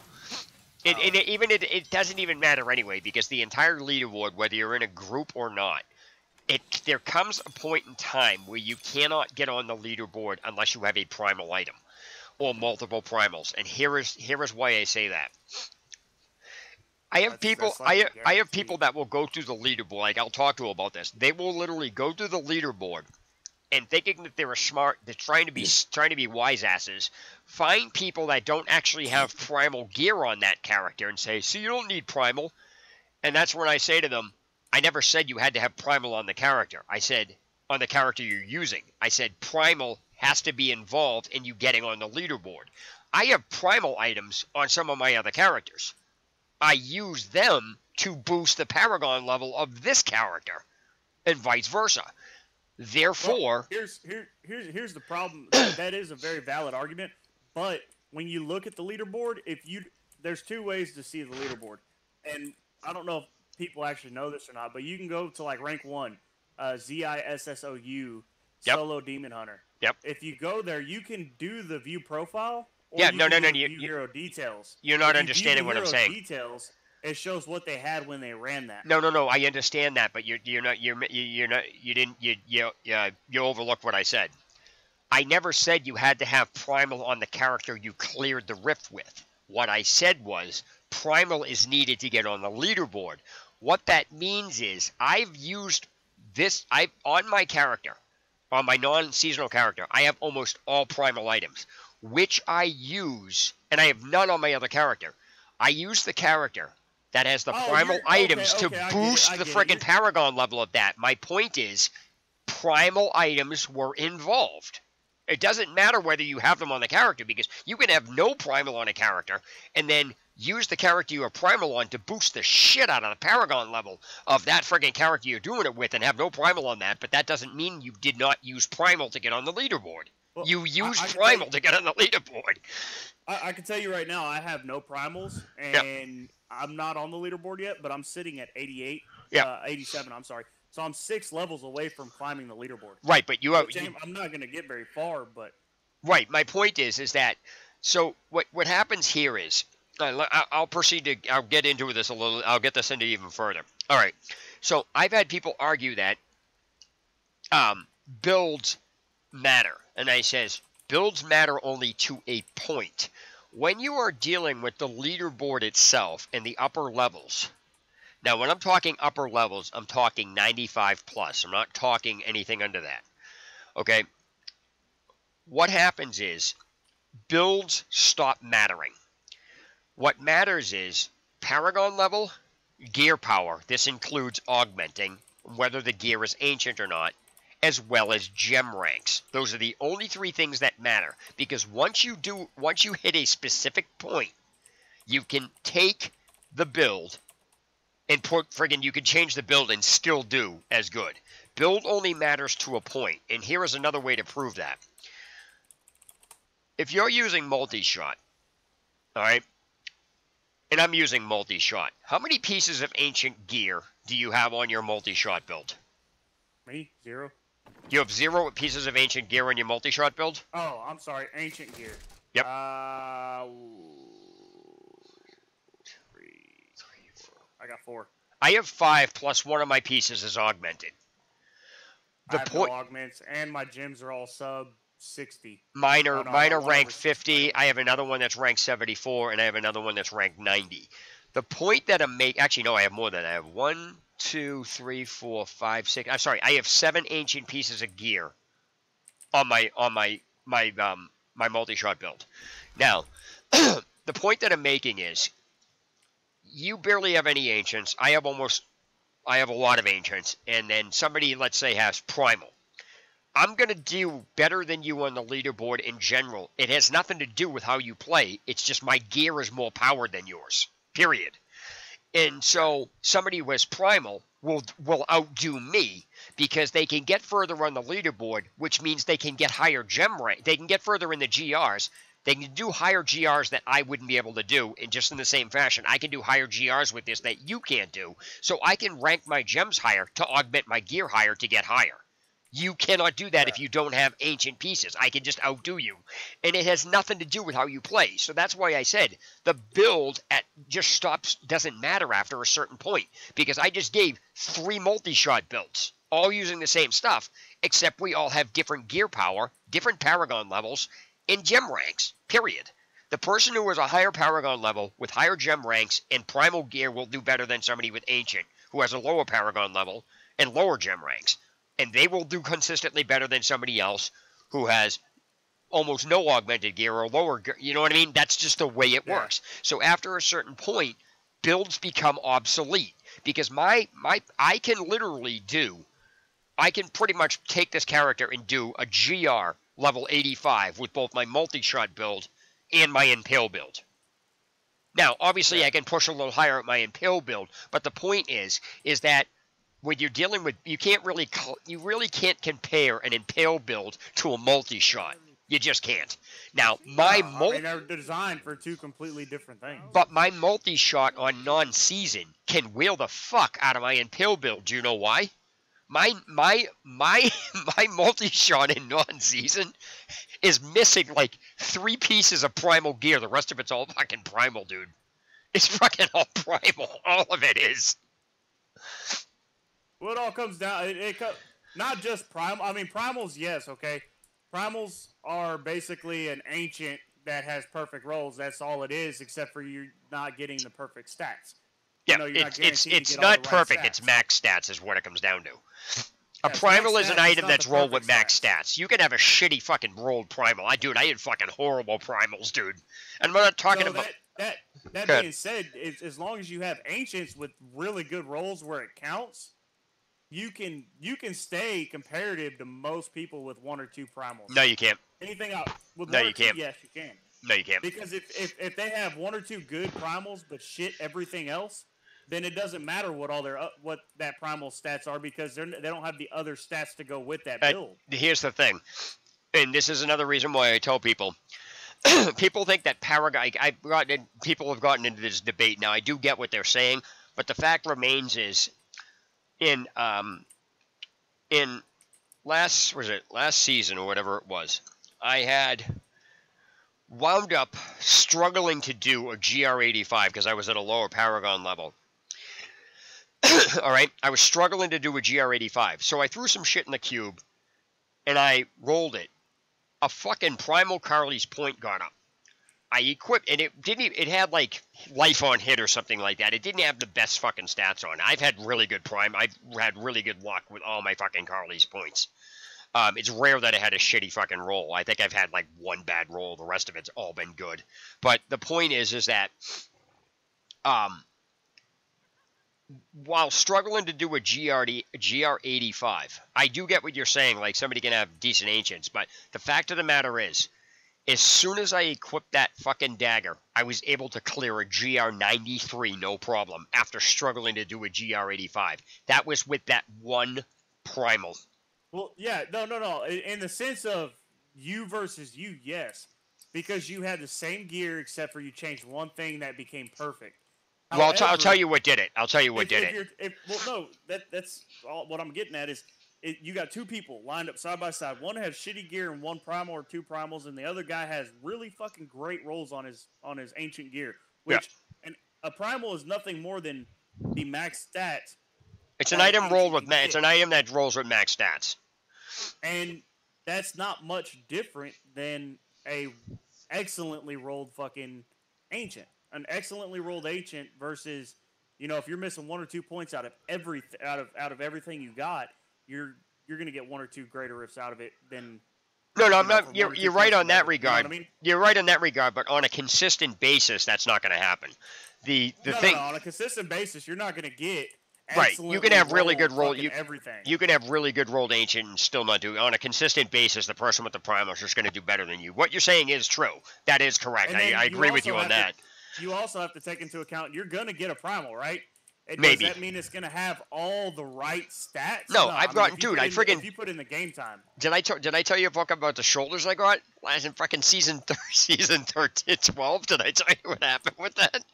It doesn't even matter anyway, because the entire leaderboard, whether you're in a group or not, there comes a point in time where you cannot get on the leaderboard unless you have a primal item. Or multiple primals, and here is why I say that. I have people that will go through the leaderboard. Like, I'll talk to about this. They will literally go through the leaderboard, and thinking that they're smart, they're trying to be wise asses. Find people that don't actually have primal gear on that character, and say, "See, you don't need primal." And that's when I say to them, "I never said you had to have primal on the character. I said on the character you're using. I said primal has to be involved in you getting on the leaderboard. I have primal items on some of my other characters. I use them to boost the Paragon level of this character, and vice versa. Therefore, well, here's the problem. That is a very valid argument, but when you look at the leaderboard, there's two ways to see the leaderboard, and I don't know if people actually know this or not, but you can go to like rank 1, ZISSOU, solo demon hunter. Yep. If you go there, you can do the view profile. Or yeah, no. View hero details. You're not understanding what I'm saying. Details. It shows what they had when they ran that. No. I understand that, but you overlooked what I said. I never said you had to have primal on the character you cleared the rift with. What I said was primal is needed to get on the leaderboard. What that means is I've used this. On my character. On my non-seasonal character, I have almost all primal items, which I use, and I have none on my other character. I use the character that has the primal items to boost the friggin' Paragon level of that. My point is, primal items were involved. It doesn't matter whether you have them on the character, because you can have no primal on a character, and then use the character you have primal on to boost the shit out of the Paragon level of that friggin' character you're doing it with, and have no primal on that, but that doesn't mean you did not use primal to get on the leaderboard. Well, you used primal to get on the leaderboard. I can tell you right now, I have no primals, and I'm not on the leaderboard yet, but I'm sitting at 88, 87, I'm sorry. So I'm 6 levels away from climbing the leaderboard. Right, but I'm not going to get very far, but... Right, my point is that... So what happens here is... I'll proceed to... I'll get into this a little... I'll get this into even further. All right. So I've had people argue that builds matter. And I says, builds matter only to a point. When you are dealing with the leaderboard itself and the upper levels... Now, when I'm talking upper levels, I'm talking 95 plus. I'm not talking anything under that. Okay? What happens is builds stop mattering. What matters is Paragon level, gear power. This includes augmenting, whether the gear is ancient or not, as well as gem ranks. Those are the only 3 things that matter. Because once you hit a specific point, you can take the build and you can change the build and still do as good. Build only matters to a point, and here is another way to prove that. If you're using multi-shot, all right, and I'm using multi-shot, how many pieces of ancient gear do you have on your multi-shot build? Me? 0. You have 0 pieces of ancient gear on your multi-shot build? Oh, I'm sorry, ancient gear. Yep. 3, 4. I got 4. I have 5 plus one of my pieces is augmented. I have no augments, and my gems are all sub 60. Mine are ranked 50. I have another one that's ranked 74, and I have another one that's ranked 90. The point that I'm making... Actually, no, I have more than that. I have 1, 2, 3, 4, 5, 6... I'm sorry, I have 7 ancient pieces of gear on my multi-shot build. Now, the point that I'm making is, you barely have any ancients. I have a lot of ancients, and then somebody, let's say, has primal. I'm going to do better than you on the leaderboard in general. It has nothing to do with how you play. It's just my gear is more powered than yours, period. And so somebody who has primal will outdo me because they can get further on the leaderboard, which means they can get higher gem rank. They can get further in the GRs. They can do higher GRs that I wouldn't be able to do, and just in the same fashion, I can do higher GRs with this that you can't do. So I can rank my gems higher to augment my gear higher to get higher. You cannot do that if you don't have ancient pieces. I can just outdo you. And it has nothing to do with how you play. So that's why I said the build doesn't matter after a certain point. Because I just gave 3 multi-shot builds, all using the same stuff, except we all have different gear power, different Paragon levels, and gem ranks, period. The person who has a higher Paragon level with higher gem ranks and primal gear will do better than somebody with ancient who has a lower Paragon level and lower gem ranks. And they will do consistently better than somebody else who has almost no augmented gear or lower gear. You know what I mean? That's just the way it works. So after a certain point, builds become obsolete because I can pretty much take this character and do a GR level 85 with both my multi-shot build and my impale build. Now, obviously, I can push a little higher at my impale build, but the point is that when you're dealing with, you really can't compare an impale build to a multi-shot. You just can't. Now, they're designed for 2 completely different things. But my multi-shot on non-season can wheel the fuck out of my impale build. Do you know why? My multi-shot in non-season is missing like 3 pieces of primal gear. The rest of it's all fucking primal, dude. It's fucking all primal. All of it is. Well, it all comes down. Not just primal. I mean, primals, yes, okay. Primals are basically an ancient that has perfect rolls. That's all it is, except for you not getting the perfect stats. Yeah, it's not perfect. It's max stats is what it comes down to. A primal is an item that's rolled with max stats. You can have a shitty fucking rolled primal. I had fucking horrible primals, dude. And I'm not talking about that being said, as long as you have ancients with really good rolls where it counts, you can stay comparative to most people with 1 or 2 primals. No, you can't. Anything else with no, 1 or you 2, can't. Yes, you can. No, you can't. Because if they have 1 or 2 good primals but shit everything else, then it doesn't matter what that primal stats are because they don't have the other stats to go with that build. Here's the thing, and this is another reason why I tell people. People think that Paragon. People have gotten into this debate now. I do get what they're saying, but the fact remains is, in last season or whatever it was, I had wound up struggling to do a GR85 because I was at a lower Paragon level. All right, I was struggling to do a GR85, so I threw some shit in the cube, and I rolled it. A fucking Primal Carly's Point got up. I equipped, and it had like life on hit or something like that. It didn't have the best fucking stats on. I've had really good I've had really good luck with all my fucking Carly's Points. It's rare that I had a shitty fucking roll. I think I've had like 1 bad roll. The rest of it's all been good. But the point is that, while struggling to do a GR85, I do get what you're saying. Like, somebody can have decent ancients, but the fact of the matter is, as soon as I equipped that fucking dagger, I was able to clear a GR93 no problem after struggling to do a GR85. That was with that 1 primal. Well, yeah, no. In the sense of you versus you, yes. Because you had the same gear except for you changed 1 thing that became perfect. Well, I'll tell you what did it. That's all. What I'm getting at is, you got 2 people lined up side by side. One has shitty gear and 1 primal or 2 primals, and the other guy has really fucking great rolls on his ancient gear. And a primal is nothing more than the max stats. It's an item rolled with it's an item that rolls with max stats. And that's not much different than a excellently rolled fucking ancient. An excellently rolled ancient versus, if you're missing 1 or 2 points out of everything you got, you're gonna get 1 or 2 greater riffs out of it than. No, I'm not. You're right on that regard. You know what I mean? You're right on that regard, but on a consistent basis, that's not going to happen. The thing on a consistent basis, you're not going to get. Right, you can have really good roll. Everything. You can have really good rolled ancient and still not do. On a consistent basis, the person with the primal is just going to do better than you. What you're saying is true. That is correct. I agree with you on that. You also have to take into account you're going to get a primal, right? Does Maybe. that mean it's gonna have all the right stats? No, No, I've I mean, gotten, dude. I freaking if you put in the game time. did I tell you about the shoulders I got last in fucking season 13, 12? Did I tell you what happened with that?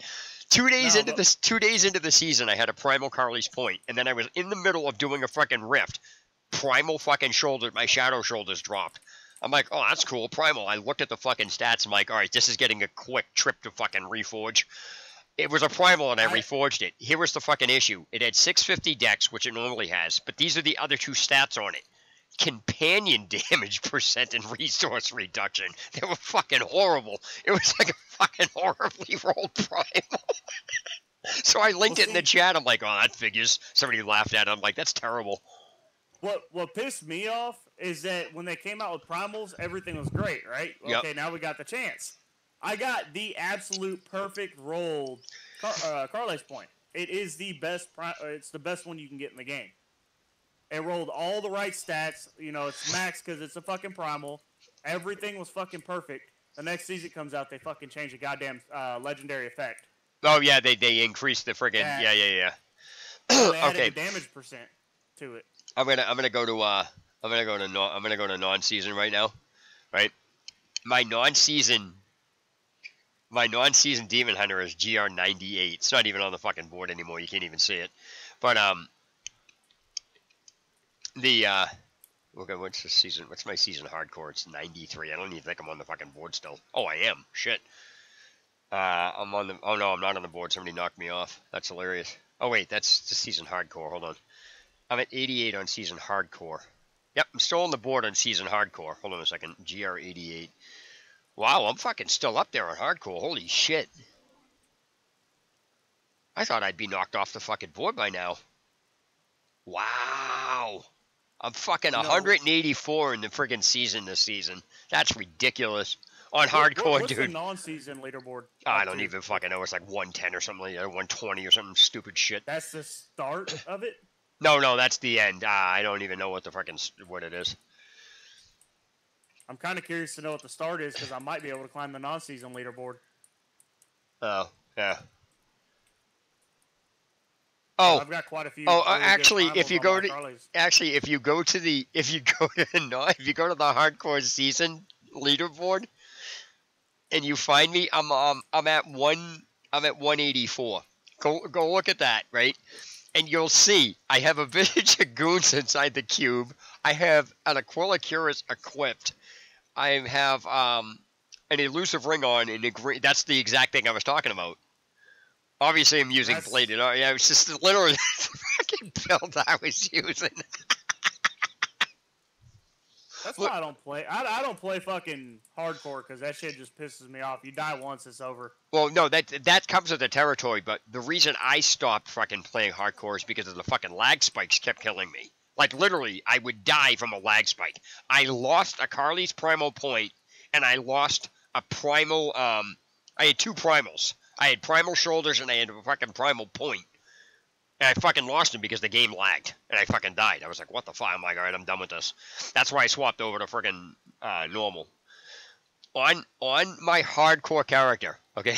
2 days No, into this, 2 days into the season, I had a primal Carly's point, and then I was in the middle of doing a fucking rift. Primal fucking shoulder, my shadow shoulders dropped. I'm like, oh, that's cool, primal. I looked at the fucking stats. I'm like, all right, this is getting a quick trip to fucking reforge. It was a primal and I reforged it. Here was the fucking issue. It had 650 dex, which it normally has, but these are the other two stats on it. Companion damage percent and resource reduction. They were fucking horrible. It was like a fucking horribly rolled primal. So I linked it in the chat. I'm like, oh, that figures. Somebody laughed at it. I'm like, that's terrible. What pissed me off is that when they came out with primals, everything was great, right? Yep. Okay, now we got the chance. I got the absolute perfect rolled Carly's point. It is the best. It's the best one you can get in the game. It rolled all the right stats. You know, it's max because it's a fucking primal. Everything was fucking perfect. The next season comes out, they fucking change the goddamn legendary effect. Oh yeah, they increased the friggin' yeah. They added Okay. the damage percent to it. I'm gonna go to non-season right now, right? My non-season Demon Hunter is GR98. It's not even on the fucking board anymore. You can't even see it. But okay, what's the season? What's my season hardcore? It's 93. I don't even think I'm on the fucking board still. Oh, I am. Shit. I'm on the. Oh no, I'm not on the board. Somebody knocked me off. That's hilarious. Oh wait, that's the season hardcore. Hold on. I'm at 88 on season hardcore. Yep, I'm still on the board on season hardcore. Hold on a second. GR88. Wow, I'm fucking still up there on hardcore. Holy shit. I thought I'd be knocked off the fucking board by now. Wow. I'm fucking 184 in the friggin' season this season. That's ridiculous. On hardcore, what's dude. What's the non-season leaderboard? I don't even fucking know. It's like 110 or something like that, 120 or something stupid shit. That's the start of it? No, that's the end. I don't even know what what it is. I'm kind of curious to know what the start is because I might be able to climb the non-season leaderboard. Oh, yeah. Oh, I've got quite a few. Oh, really actually, good if you primals go on my to Carly's. if you go to the hardcore season leaderboard and you find me, I'm at 184. Go look at that, right? And you'll see I have a vintage of goons inside the cube. I have an Aquila Curus equipped. I have an elusive ring on in the green. That's the exact thing I was talking about. Obviously, I'm using bladed. Oh, yeah, it was just literally the fucking build I was using. That's why I don't play. I don't play fucking hardcore because that shit just pisses me off. You die once, it's over. Well, no, that comes with the territory. But the reason I stopped fucking playing hardcore is because of the fucking lag spikes kept killing me. Like literally, I would die from a lag spike. I lost a Carly's primal point, and I lost a primal. I had two primals. I had primal shoulders and I had a fucking primal point. And I fucking lost him because the game lagged. And I fucking died. I was like, what the fuck? I'm like, alright, I'm done with this. That's why I swapped over to freaking normal. On my hardcore character, okay?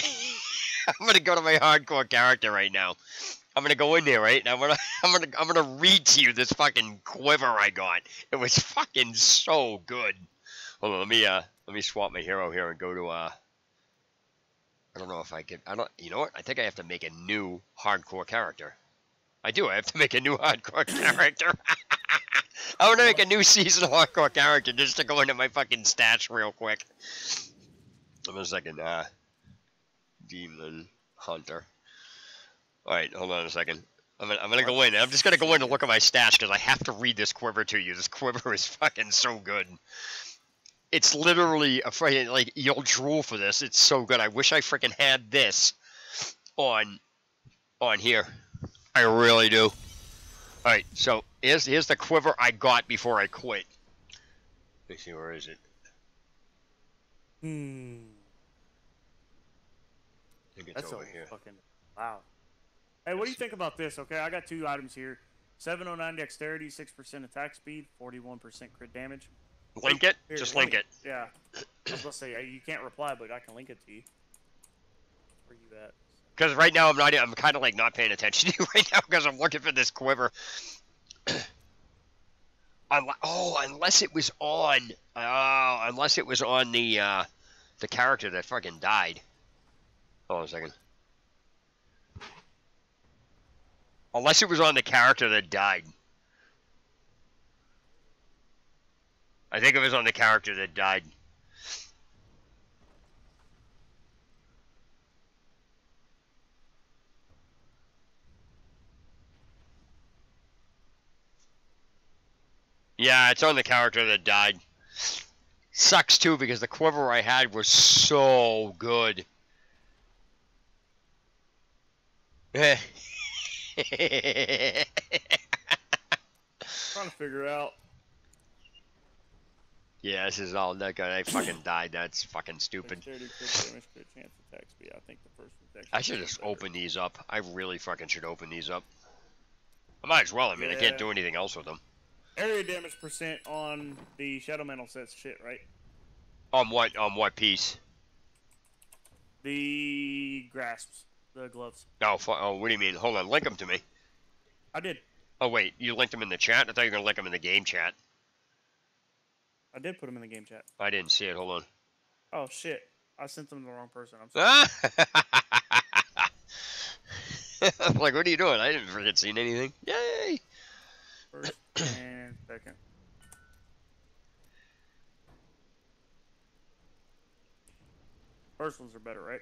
I'm gonna go to my hardcore character right now. I'm gonna go in there, right? And I'm gonna read to you this fucking quiver I got. It was fucking so good. Hold on, let me swap my hero here and go to I don't know if I can. You know what? I think I have to make a new hardcore character. I do. I have to make a new hardcore character. I want to make a new season hardcore character just to go into my fucking stats real quick. Hold on a second. Demon Hunter. All right, hold on a second. I'm gonna go in. I'm just gonna go in and look at my stats because I have to read this quiver to you. This quiver is fucking so good. It's literally a freaking, like, you'll drool for this. It's so good. I wish I freaking had this on here. I really do. Alright, so here's the quiver I got before I quit. Let me see, where is it? I think it's over here. Fucking wow. Hey, what do you think about this? Okay, I got two items here. 709 dexterity, 6% attack speed, 41% crit damage. Link it? Here, Just link it. Yeah. I was going to say, you can't reply, but I can link it to you. Where you at? Because right now I'm kind of like not paying attention to you right now because I'm looking for this quiver. Unless it was on. Unless it was on the character that fucking died. Hold on a second. Unless it was on the character that died. I think it was on the character that died. Yeah, it's on the character that died. Sucks too because the quiver I had was so good. Trying to figure out. Yeah, this is all that guy. I fucking died. That's fucking stupid. Dexterity, crit damage, crit chance, attack speed. I think the first one's I should just open these up. I really fucking should open these up. I might as well. I mean, I can't do anything else with them. Area damage percent on the Shadow Mantle sets shit, right? On what? On what piece? The grasps, the gloves. Oh, what do you mean? Hold on, link them to me. I did. Oh wait, you linked them in the chat? I thought you were gonna link them in the game chat. I did put them in the game chat. I didn't see it. Hold on. Oh shit! I sent them to the wrong person. I'm sorry. I'm like, what are you doing? I didn't forget seeing anything. Yay! First and second. First ones are better, right?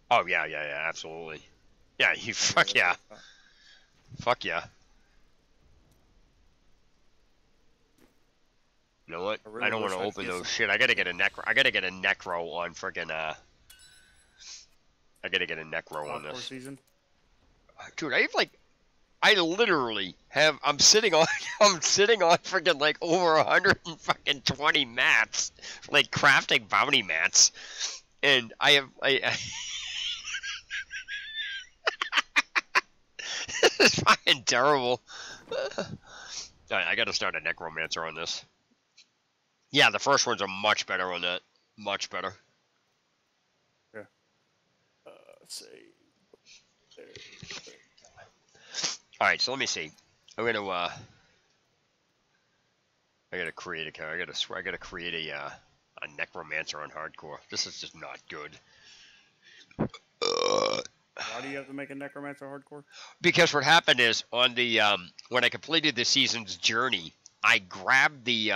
Oh yeah, absolutely. Yeah, you fuck yeah. Fuck yeah. You know what? I don't want to open those shit. I gotta get a necro. I gotta get a necro on friggin' I gotta get a necro on this. Season? Dude, I literally have. I'm sitting on friggin' like over 120 mats, like crafting bounty mats, and I this is fucking terrible. I gotta start a necromancer on this. Yeah, the first ones are much better on that. Much better. Yeah. Let's see. All right, so let me see. I'm gonna I gotta create a character. I gotta create a necromancer on hardcore. This is just not good. Why do you have to make a necromancer hardcore? Because what happened is on the when I completed the season's journey, I grabbed the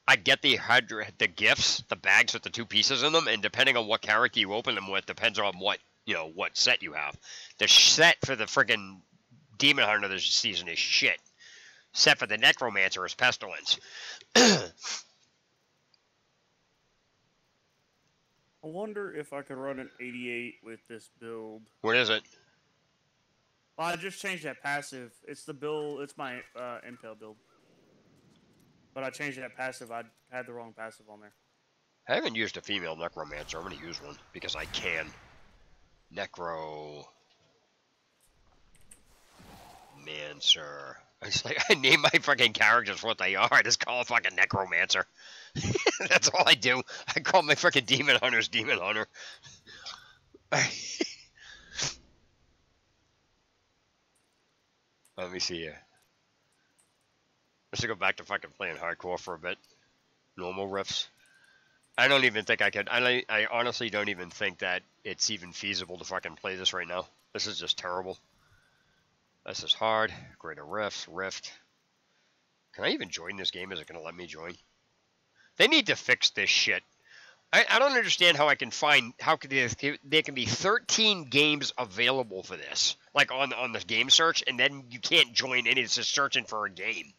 I get the gifts, the bags with the 2 pieces in them, and depending on what character you open them with, depends on what set you have. The set for the friggin' Demon Hunter this season is shit. Set for the Necromancer is Pestilence. I wonder if I could run an 88 with this build. What is it? Well, I just changed that passive. It's the build. It's my Impale build. But I changed that passive. I had the wrong passive on there. I haven't used a female Necromancer. I'm going to use one because I can. Necromancer. It's like I name my fucking characters what they are. I just call a fucking Necromancer. That's all I do. I call my fucking Demon Hunters Demon Hunter. Let me see here. Let's go back to fucking playing hardcore for a bit. Normal riffs. I don't even think I could. I honestly don't even think that it's even feasible to fucking play this right now. This is just terrible. This is hard. Greater rift. Can I even join this game? Is it going to let me join? They need to fix this shit. I don't understand how I can find. How could there can be 13 games available for this, like on the game search, and then you can't join any. It's just searching for a game.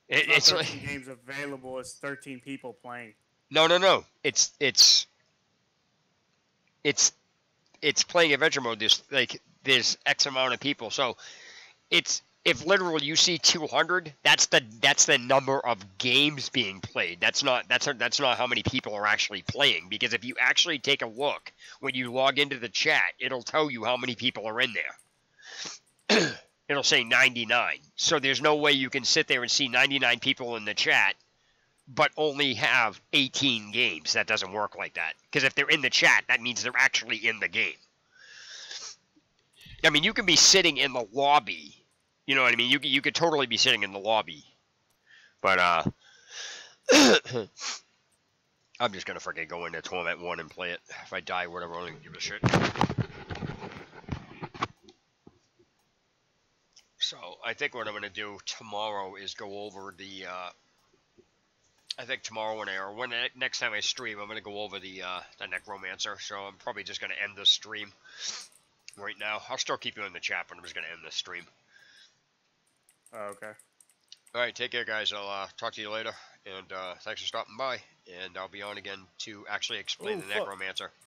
It's 13 games available. It's 13 people playing. No. It's playing adventure mode. There's X amount of people. So if literally you see 200, that's the number of games being played. That's not how many people are actually playing. Because if you actually take a look when you log into the chat, it'll tell you how many people are in there. It'll say 99. So there's no way you can sit there and see 99 people in the chat but only have 18 games. That doesn't work like that. Because if they're in the chat, that means they're actually in the game. I mean, you can be sitting in the lobby. You know what I mean? You could totally be sitting in the lobby. But, I'm just going to freaking go into Torment 1 and play it. If I die, whatever, I don't even give a shit. So, I think what I'm going to do tomorrow is go over the, I think tomorrow next time I stream, I'm going to go over the Necromancer. So, I'm probably just going to end this stream right now. I'll still keep you in the chat, but I'm just going to end this stream. Okay. All right, take care, guys. I'll talk to you later, and thanks for stopping by. And I'll be on again to actually explain the Necromancer.